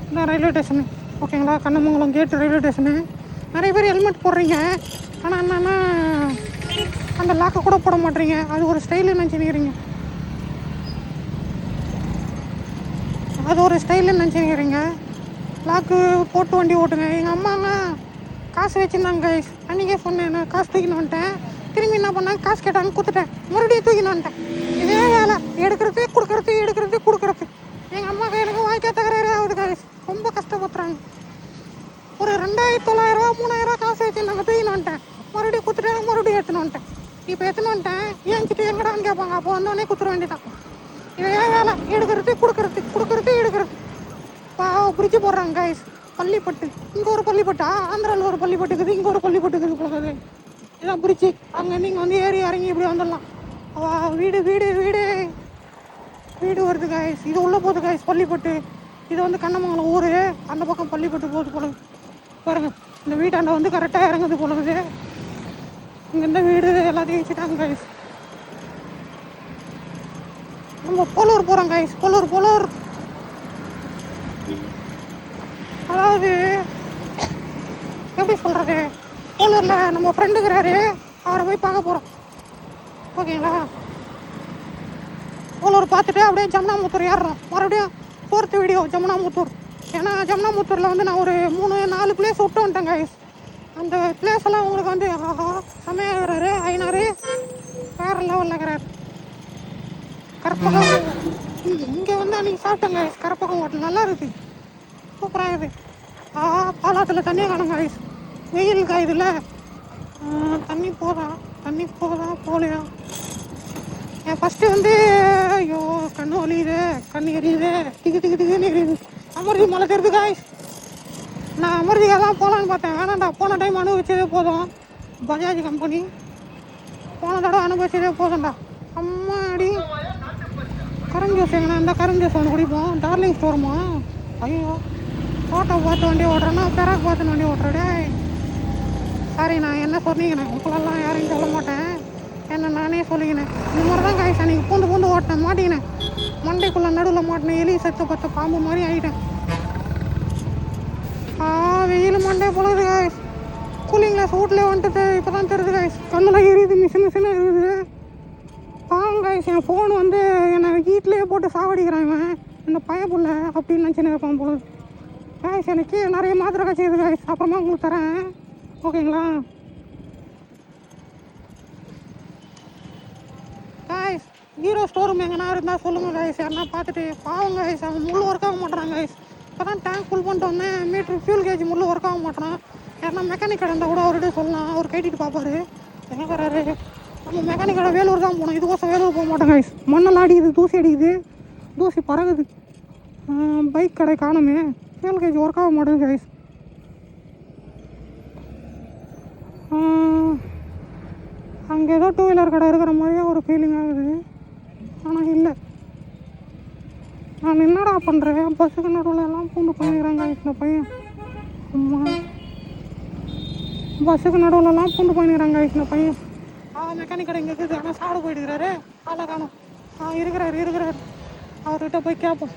இந்த ரயில்வே ஸ்டேஷனு ஓகேங்களா, கண்ணமங்கலம் கேட்டு ரயில்வே ஸ்டேஷனு. நிறைய பேர் ஹெல்மெட் போடுறீங்க, ஆனால் என்னென்னா அந்த லாக்கை கூட போட மாட்டேறீங்க. அது ஒரு ஸ்டைலு நினச்சிக்கிறீங்க, அது ஒரு ஸ்டைலு நினச்சிக்கிறீங்க. லாக்கு போட்டு வண்டி ஓட்டுங்க. எங்கள் அம்மாங்க காசு வச்சுருந்தாங்க கைஸ். அன்றைக்கே சொன்னேன், நான் காசு தூக்கின்னு வந்துட்டேன். திரும்பி என்ன பண்ணாங்க, காசு கேட்டாங்க, கொடுத்துட்டேன். மறுபடியும் தூக்கின்னு வந்துட்டேன். இதே வேலை, எடுக்கிறது கொடுக்குறது, எடுக்கிறது கொடுக்குறது. எங்கள் அம்மா எனக்கு வாய்க்கா தகராறு ஆகுது கைஸ். ரொம்ப கஷ்டப்படுத்துறாங்க. ஒரு 2900 3000 காசு வச்சுருந்தாங்க, தூக்கின்னு வந்துட்டேன். மறுபடியும் கொடுத்துட்டேன், மறுபடியும் எடுத்துன்னு வந்துட்டேன். இப்போ எடுத்துன்னு வந்துட்டேன், ஏன்ச்சிட்டு எங்கடான்னு கேட்பாங்க. அப்போ வந்தோடனே கொடுத்துட வேண்டியதான். இதே வேலை, எடுக்கிறது கொடுக்குறது, கொடுக்குறது எடுக்கிறது. பிரிட்ஜு போடுறாங்க கைஸ். பள்ளிப்பட்டு, இங்கே ஒரு பள்ளிப்பட்டா, ஆந்திராவில் ஒரு பள்ளிப்பட்டு இருக்குது, இங்கே ஒரு பள்ளிப்பட்டு இருக்குது போகுது. இதான் பிரிட்ஜு. அங்கேருந்து இங்கே வந்து ஏறி இறங்கி இப்படி வந்துடலாம். வீடு வீடு வீடு வீடு வருது கைஸ். இது உள்ளே போகுது கைஸ் பள்ளிப்பட்டு. இது வந்து கண்ணமங்கலம் ஊர், அந்த பக்கம் பள்ளிப்பட்டு போகுது போல பாருங்க. இந்த வீட்டாண்ட வந்து கரெக்டாக இறங்குது போலகுது. இங்கேருந்து வீடு எல்லாத்தையும் வச்சுட்டாங்க கைஸ். நம்ம போலூர் போகிறோம் கைஸ். போலூர் அதாவது எப்படி சொல்கிறது, போலூரில் நம்ம ஃப்ரெண்டுங்கிறாரு, அவரை போய் பார்க்க போகிறோம். ஓகேங்களா, போலூர் பார்த்துட்டு அப்படியே ஜமுனாமுத்தூர் ஏறுறோம். மறுபடியும் 4th வீடியோ ஜமுனாமுத்தூர். ஏன்னா ஜமுனாமுத்தூரில் வந்து நான் ஒரு 3-4 பிளேஸ் விட்டு வந்துட்டேன் கைஸ். அந்த பிளேஸ் எல்லாம் உங்களுக்கு வந்து செம்மையாக இருக்கிறாரு ஐநாரு, வேறு லெவலில் இருக்கிறார். கரப்பகம் இங்கே வந்து அன்றைக்கி சாப்பிட்டேன் கைஸ். கரப்பகம் ஹோட்டல் நல்லா இருக்குது, சூப்பராக இருக்குது. பாலாத்தில் தண்ணியை காணுங்க ஐஸ். வெயில் காயுதுல்ல, தண்ணி போதா போகலையா. என் ஃபஸ்ட்டு வந்து ஐயோ கண்ணு வலியுது, கண்ணு எரியுது, திக்குன்னு எரியுது. அமர்தி மழை தெரியுது காய்ஸ். நான் அமர்திக்காக தான் போகலான்னு பார்த்தேன், வேணாண்டா. போன டைம் அனுபவிச்சதே போதும். பஜாஜ் கம்பெனி போன தடவை அனுபவிச்சதே போதும்டா. அம்மாடி கரம் ஜூஸ் எங்கன்னா இந்த கரம் ஜூஸ் ஒன்று குடிப்போம். டார்லிங் ஸ்டோருமா? ஐயோ, ஃபோட்டோ பார்த்து வண்டி ஓட்டுறேன்னா பெராக் பார்த்து வண்டி ஓட்டுறடே. சாரி, நான் என்ன சொன்னீங்கண்ணே, உங்களெல்லாம் யாரையும் சொல்ல மாட்டேன், என்ன நானே சொல்லிக்கினேன். இந்த மாதிரி தான் காய்ஸ் அன்றைக்கி பூந்து ஓட்டினேன், மாட்டிக்கினேன். மண்டைக்குள்ளே நடுவில் மாட்டினேன், எலி செத்து பத்த பாம்பு மாதிரி ஆகிட்டேன். வெயில் மண்டே போலது காய்ஸ். கூலிங் கிளாஸ் வீட்டிலே வந்துட்டு இப்போ தான் தெரியுது காய்ஸ். கண்ணெல்லாம் எரியுது, மிஷின் இருக்குது. பாவம் காய்ஸ், என் ஃபோன் வந்து என்னை வீட்டிலே போட்டு சாவடிக்கிறாங்க இந்த பயப்புள்ள அப்படின்னு நினச்சின்னு இருப்பான் போல காய்ஸ். எனக்கு நிறைய மாத்திரை கட்சிது காய்ஸ், அப்புறமா உங்களுக்கு தரேன் ஓகேங்களா காய்ஸ். ஹீரோ ஸ்டோர் ரூம் எங்கன்னா இருந்தால் சொல்லுங்கள் காய்ஸ், யாருன்னா பார்த்துட்டு. பாவம் காய்ஸ், அவங்க முள் ஒர்க் ஆக மாட்டேறாங்க காய்ஸ். இப்போ தான் டேங்க் ஃபுல் பண்ணிட்டு வந்தேன், மீட்ரு ஃபியூல் கேஜ் முள் ஒர்க் ஆக மாட்டேறான். யாருன்னா மெக்கானிக் கடை இருந்தால் கூட அவர்கிட்ட சொல்லலாம், அவர் கேட்டுட்டு பார்ப்பாரு. எங்கே வராரு? நம்ம மெக்கானிக் கடை வேலூர் தான் போகணும், இதுக்கோசம் வேலூர் போக மாட்டேன் காய்ஸ். மண்ணெல்லாம் அடிக்குது, தூசி அடிக்குது, தூசி பறகுது. பைக் கடை காணுமே, ஃபியூல் கேஜ் ஒர்க் ஆக மாட்டேங்குது காய்ஸ். அங்கே ஏதோ 2 வீலர் கடை இருக்கிற மாதிரியே ஒரு ஃபீலிங் ஆகுது, ஆனால் இல்லை. நான் என்னடா பண்ணுறேன், பஸ்ஸுக்கு நடுவில் எல்லாம் பூண்டு பண்ணிக்கிறாங்க இந்த பையன். அம்மா, பஸ்ஸுக்கு நடுவில்லாம் பூண்டு பண்ணிக்கிறாங்க இந்த பையன். மெக்கானிக் கடை இங்கே இருக்குது, ஆனால் சாப்பிட போயிட்டுருக்கிறாரு. ஆளை காணும். இருக்கிறாரு. அவர்கிட்ட போய் கேட்போம்.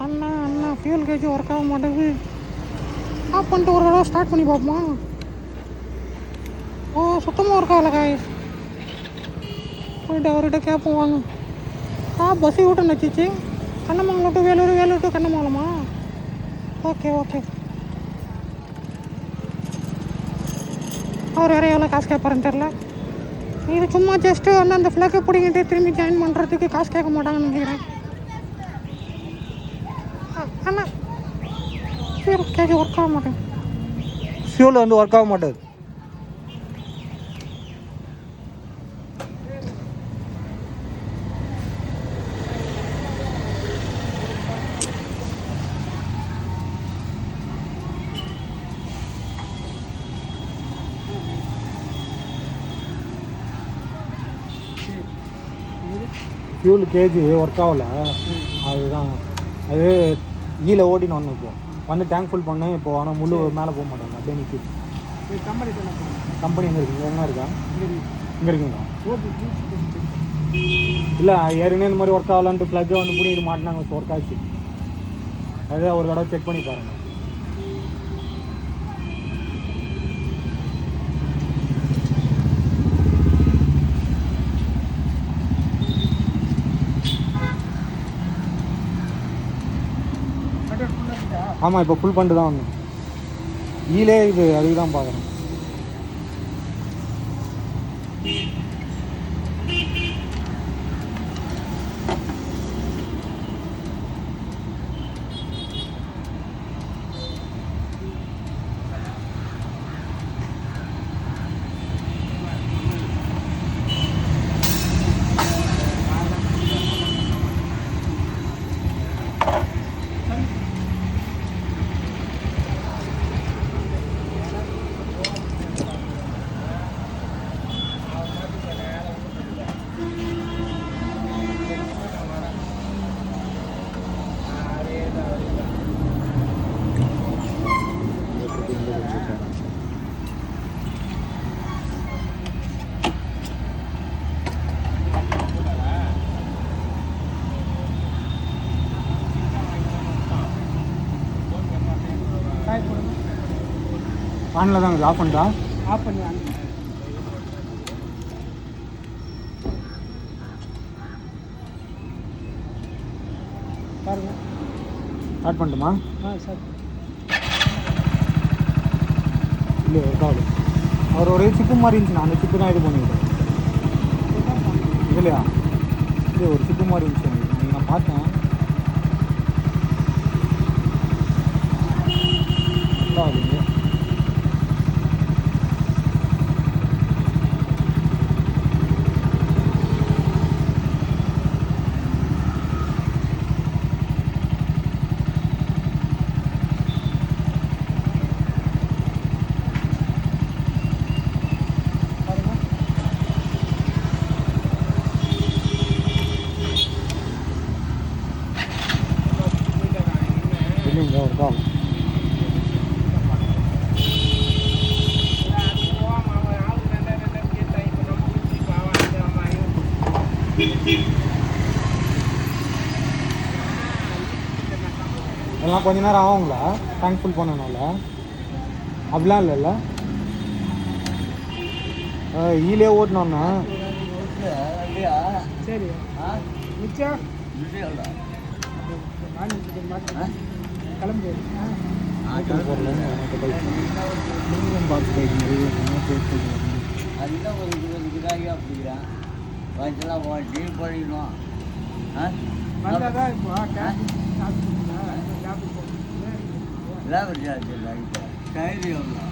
அண்ணா ஃபியூல் கேஜ் ஒர்க் ஆக மாட்டேங்குது, ஆஃப் பண்ணிட்டு ஒரு தடவை ஸ்டார்ட் பண்ணி பார்ப்போமா? ஓ, சுத்தமாக ஒர்க் ஆகலை காய்ஸ். போயிட்டு அவர்கிட்ட கேட்போம் வாங்க. பஸ்ஸு விட்டு நச்சிச்சு. கண்ணமங்கலம் டு வேலூர் டு கண்ணமங்கலமா? ஓகே. அவர் வேறு எவ்வளோ காசு கேட்பாருன்னு தெரில. இது சும்மா ஜஸ்ட்டு வந்து அந்த ஃப்ளக்கை பிடிங்கிட்டு திரும்பி ஜாயின் பண்ணுறதுக்கு காசு கேட்க மாட்டாங்கன்னு நினைக்கிறேன். அண்ணா ஃபியூல் கேஜ் ஒர்க் ஆக மாட்டேன். ஃபியூல் வந்து ஒர்க் ஆக மாட்டேது. ஃபியூல் கேஜி ஒர்க் ஆகலை, அதுதான். அது கீழே ஓட்டின்னு வரணும். இப்போ வந்து டேங்க் ஃபுல் பண்ணேன் இப்போ, ஆனால் முழு மேலே போக மாட்டாங்க, அப்படியே நிற்கிது. கம்பெனி எங்கே இருக்குங்க? எங்கே இருக்கா? இங்கே இருக்குங்களா? இல்லை, ஏற்கனவே இந்த மாதிரி ஒர்க் ஆகலான்ட்டு ப்ளக்கை வந்து பிடிக்கிட்டு மாட்டினாங்க, ஒர்க் ஆச்சு. அதே ஒரு தடவை செக் பண்ணி பாருங்கள். ஆமாம், இப்போ ஃபுல் பண்ணிட்டு தான் வந்தோம். ஈலே இது அதுக்கு தான் பார்க்குறேன். ஆனில் தான் ஆஃப் பண்ணிட்டா? ஆஃப் பண்ணி பாருங்க. ஸ்டார்ட் பண்ணட்டுமா? சார் இல்லை ஒர்க் ஆகுது. அவர் ஒரு சிப்பு மாதிரி இருந்துச்சுண்ணா, அந்த சிப்பு தான் இது பண்ணிவிட்டேன். இல்லையா? இல்லை ஒரு சிப்பு மாதிரி இருந்துச்சு, நான் பார்த்தேன். ஆகுது. இல்லைங்க ஒர்க் ஆகும். எல்லாம் கொஞ்ச நேரம் ஆகுங்களா டேங்க் ஃபுல் பண்ணனால? அப்படிலாம் இல்லைல்ல, ஈலே ஓட்டணுன்னா. சரி மிச்சம் கிளம்பு. அதுதான் ஒரு 20 கிராக்கி அப்படிங்கிறான். வயசுலாம் டீல் பண்ணிடணும். வந்தால் தான் இப்போ லேபர் சார்ஜ் இல்லை. இப்போ டயர் எவ்வளோ?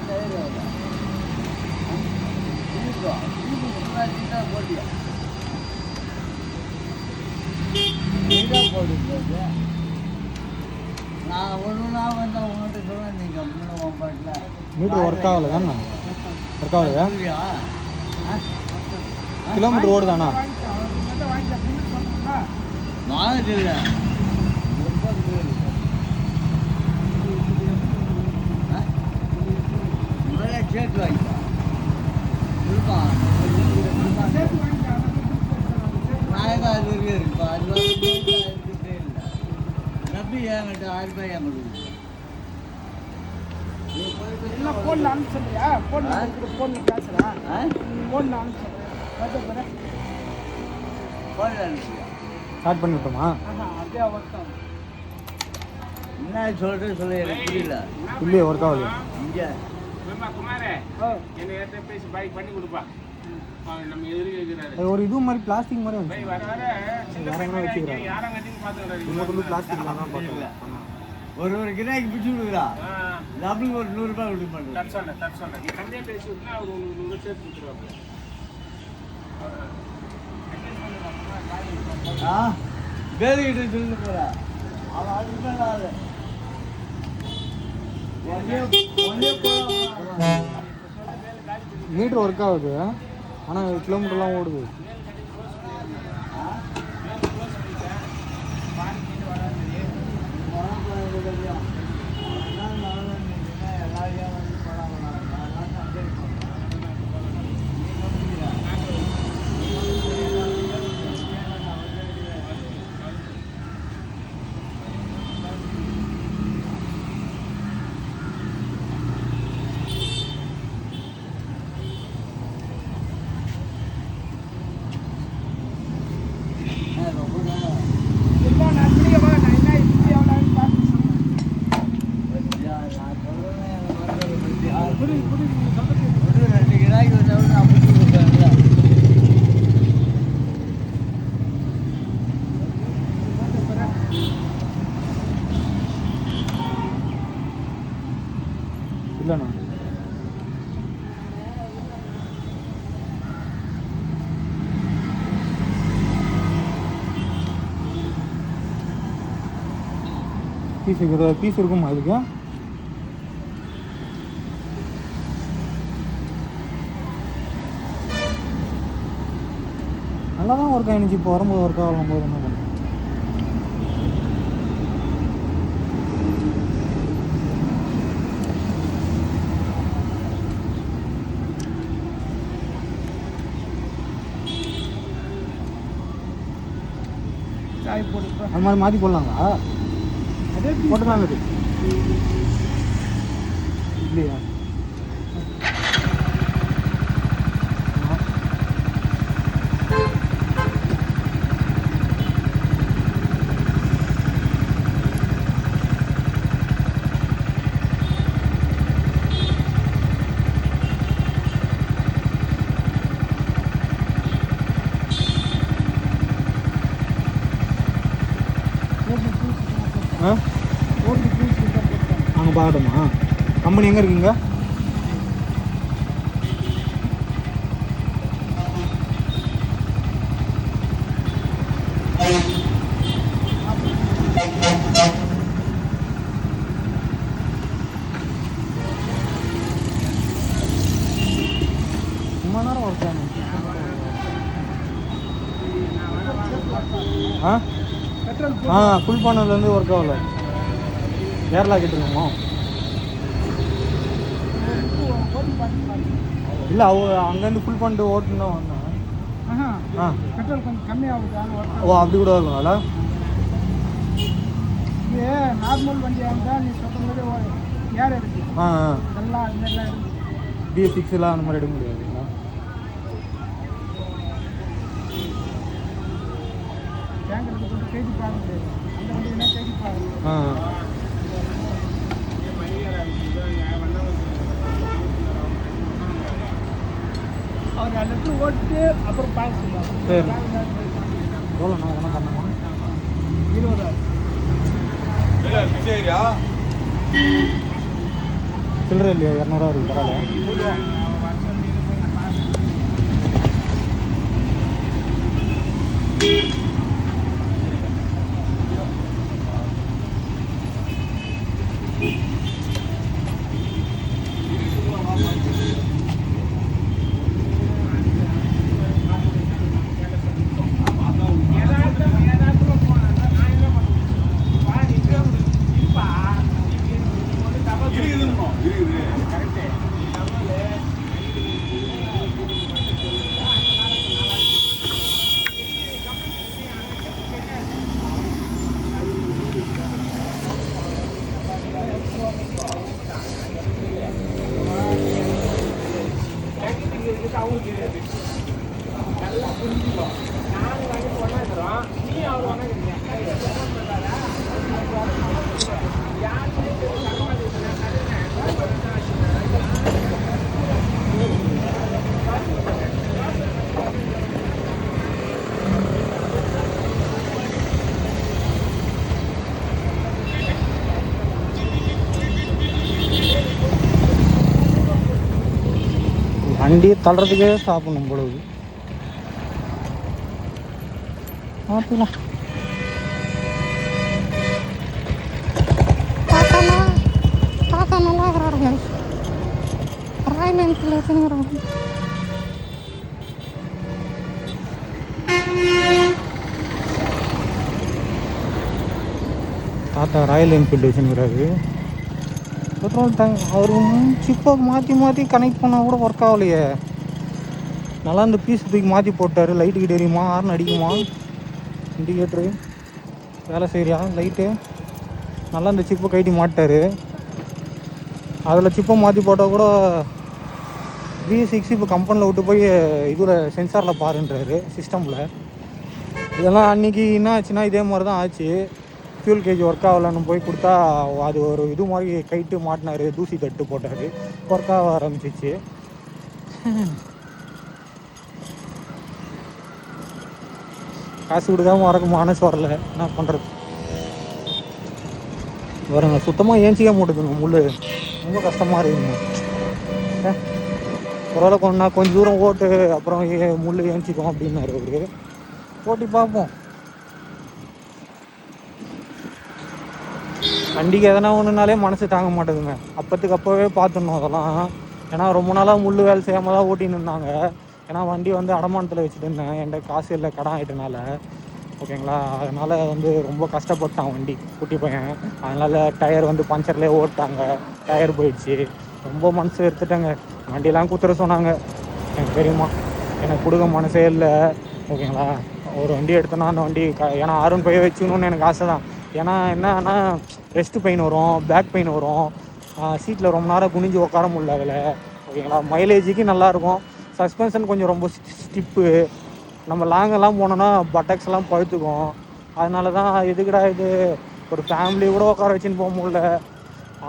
டயர் எவ்வளோ? போட்டியா போட்டு நான் ஒன்றுனா வந்து உங்கள்கிட்ட சொல்ல நீங்கள் அப்படின்னு உன் பாட்டில் மீட்ரு ஒர்க் ஆகலை தானே? ஒர்க் ஆகுது. கிலோமீட்டர் ஓடுதாண்ணா? வாங்கிட்டு இல்லை சேர்த்து வாங்கிக்கோ. நாளைக்கு அது வரைக்கும் இருக்குப்பா. அது வந்து இல்லை ரப்பி என்கிட்ட 1000 ரூபாய் என் கொடுக்குது. ஃபோனில் அனுப்பிச்சிடுறியா? ஃபோனில் பேசுகிறா? ஃபோனில் அனுப்பிச்சிடுறேன். ஃபோனில் அனுப்பிச்சியா? ஸ்டார்ட் பண்ணி விட்டோமா? அப்படியே ஒர்க் ஆகும். என்ன சொல்கிறது சொல்ல எனக்கு புரியல. இல்லையே ஒர்க் ஆகுது. இங்கே குமாரே என்ன ஏற்ற பேசி பைக் பண்ணி கொடுப்பா. நம்ம எதிர்க்க இருக்கிறாரு ஒரு இது மாதிரி பிளாஸ்டிக் மாதிரி வந்து வர வர வச்சுக்கிறாங்க. யாரும் கட்டின்னு பார்த்துக்கிறாரு. இங்கே பிளாஸ்டிக் தான் பார்த்தீங்களா? ஒரு கிராக்கி பிடிச்சி கொடுக்குறா. டபுளுக்கு ஒரு 100 ரூபாய் கொடுக்க மாட்டேன். தப்பு நீ கம்மியாக பேசி விட்டுனா அவர் உங்களுக்கு 100 சேர்த்து கொடுத்துருவாங்க. பேருக்கிட்ட சொல்லிட்டு போகிறா. அவன் அதுக்கு மேலே ஆள் மீட்ரு ஒர்க் ஆகுது, ஆனால் கிலோமீட்டர்லாம் ஓடுது. இல்லைண்ணா. பீஸ் இருக்குமா இதுக்கு? நல்லா தான் ஒர்க் ஆகிடுச்சு. இப்போ வரும்போது ஒர்க் ஆகும்போது என்ன பண்ணுறேன்? அது மாதிரி மாற்றி போடலாங்களா? அதே போட்டு தான் இருக்குது இல்லையா? அங்கே பார்க்கட்டுமா? கம்பெனி எங்கே இருக்குங்க? ரொம்ப நேரம் ஒர்க் ஆகும். ஃபுல் பண்ணதுலேருந்து ஒர்க் ஆகல. கேரளா கிட்டணுமா? இல்லை அங்கேருந்து ஃபுல் பண்ணிட்டு ஓட்டுன்னு தான் வந்தேன். பெட்ரோல் கொஞ்சம் கம்மியாகுது. ஓ அப்படி கூட இருக்குங்களா? இது நார்மல் வண்டியாக இருந்தால் நீ சொல்கிற மாதிரி ஏர் எடுக்கு. இதெல்லாம் அது மாதிரிலாம் எடுக்கு. BS6 அந்த மாதிரி எடுக்க முடியாதுங்களா? டேங்கருக்கு போட்டு கைது பார்க்க முடியாது. அந்த வண்டினா கைது பார்க்கணும். அவர் அந்த இடத்துல ஓட்டு அப்புறம் பார்க்க சொல்லுவாங்க. சரி, எவ்வளோ நான் ஒன்றும் பண்ணமா? 20,000 சில்லறை இல்லையா? 200 இருக்குது. பரவாயில்ல. வண்டியை தள்ளுறதுக்கே சாப்பிடணும் பொழுது. பார்த்துக்கலாம். தாத்தா நல்லா இருக்கிறாருங்க. ராயல் என்ஃபீல்டு வச்சுருக்கிறாங்க. தாத்தா ராயல் என்ஃபீல்டு வச்சுருக்கிறாரு. பெட்ரோல் டேங்க் அவர் சிப்பை மாற்றி கனெக்ட் பண்ணால் கூட ஒர்க் ஆகலையே. நல்லா இந்த பீஸ் தூக்கி மாற்றி போட்டார். லைட்டுக்கு தெரியுமா? ஹார்ன் அடிக்குமா? இண்டிகேட்ரு வேலை செய்கிறியா? லைட்டு நல்லா இந்த சிப்பை கைட்டி மாட்டார். அதில் சிப்பை மாற்றி போட்டால் கூட BS6 இப்போ கம்பெனியில் விட்டு போய் இதில் சென்சாரில் பாருன்றாரு சிஸ்டமில். இதெல்லாம் அன்றைக்கி என்ன ஆச்சுன்னா இதே மாதிரி தான் ஆச்சு. ஃபியூல் கேஜ் ஒர்க் ஆகலன்னு போய் கொடுத்தா அது ஒரு இது மாதிரி கைட்டு மாட்டினார். தூசி தட்டு போட்டார். ஒர்க் ஆக ஆரம்பிச்சிச்சு. காசு கொடுக்காம வரக்கு மனசு வரல. என்ன பண்ணுறது? பாருங்க சுத்தமாக ஏஞ்சிக்க மாட்டேதுங்க முள், ரொம்ப கஷ்டமாக இருக்குங்க. பரவாயில்ல கொஞ்சம் தூரம் ஓட்டு, அப்புறம் முள் ஏஞ்சிக்கும் அப்படின்னாரு அவரு. ஓட்டி பார்ப்போம். வண்டிக்கு எதனா ஒன்றுனாலே மனசு தாங்க மாட்டேதுங்க. அப்போத்துக்கு அப்போவே பார்த்துடணும் அதெல்லாம். ஏன்னா ரொம்ப நாளாக முள் வேலை செய்யாமல் தான் ஓட்டின்னு இருந்தாங்க. ஏன்னா வண்டி வந்து அடமானத்தில் வச்சுட்டு இருந்தேன், என்கிட்ட காசு இல்லை, கடன் ஆகிட்டனால. ஓகேங்களா, அதனால் வந்து ரொம்ப கஷ்டப்பட்டான் வண்டி, குட்டி பையன். அதனால் டயர் வந்து பஞ்சர்லேயே ஓட்டாங்க, டயர் போயிடுச்சு. ரொம்ப மனசு எடுத்துட்டாங்க. வண்டியெலாம் குத்துற சொன்னாங்க எனக்கு தெரியுமா, எனக்கு கொடுக்க மனசே இல்லை. ஓகேங்களா, ஒரு வண்டி எடுத்தோன்னா அந்த வண்டி ஏன்னா R15 வச்சுக்கணுன்னு எனக்கு ஆசை தான். ஏன்னா என்னன்னா ரெஸ்ட் பெயின் வரும், பேக் பெயின் வரும், சீட்டில் ரொம்ப நேரம் குனிஞ்சு உட்கார முடியல அதில். ஓகேங்களா, மைலேஜுக்கு நல்லாயிருக்கும். சஸ்பென்ஷன் கொஞ்சம் ரொம்ப ஸ்டிப்பு, நம்ம லாங்கெல்லாம் போனோன்னா பட்டக்ஸ் எல்லாம் பழுத்துக்கும். அதனால தான் எதுக்குடா இது, ஒரு ஃபேமிலி கூட உட்கார வச்சுன்னு போக முடியல.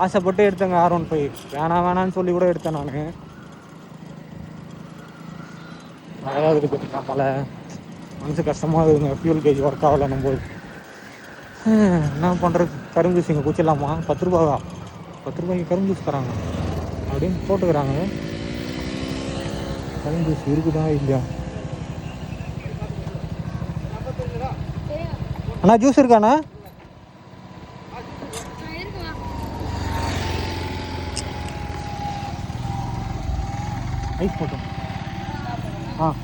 ஆசைப்பட்டு எடுத்தேங்க R15, வேணான்னு சொல்லி கூட எடுத்தேன் நான். அதாவது இருக்குது மழை, மனசு கஷ்டமாக இருக்குங்க. ஃபியூல் கேஜ் ஒர்க் ஆகலை நம்ம. என்ன பண்ணுறது, கரும்பு இங்கே குச்சிடலாமா? 10 ரூபாவா? 10 ரூபாய்க்கு கரும்பு ஜூஸ் தராங்க அப்படின்னு போட்டுக்கிறாங்க. கரும்பு ஜூஸ் இருக்குதா இல்லையா? அண்ணா ஜூஸ் இருக்காண்ணா? ஐஸ் போட்டோம். ஆ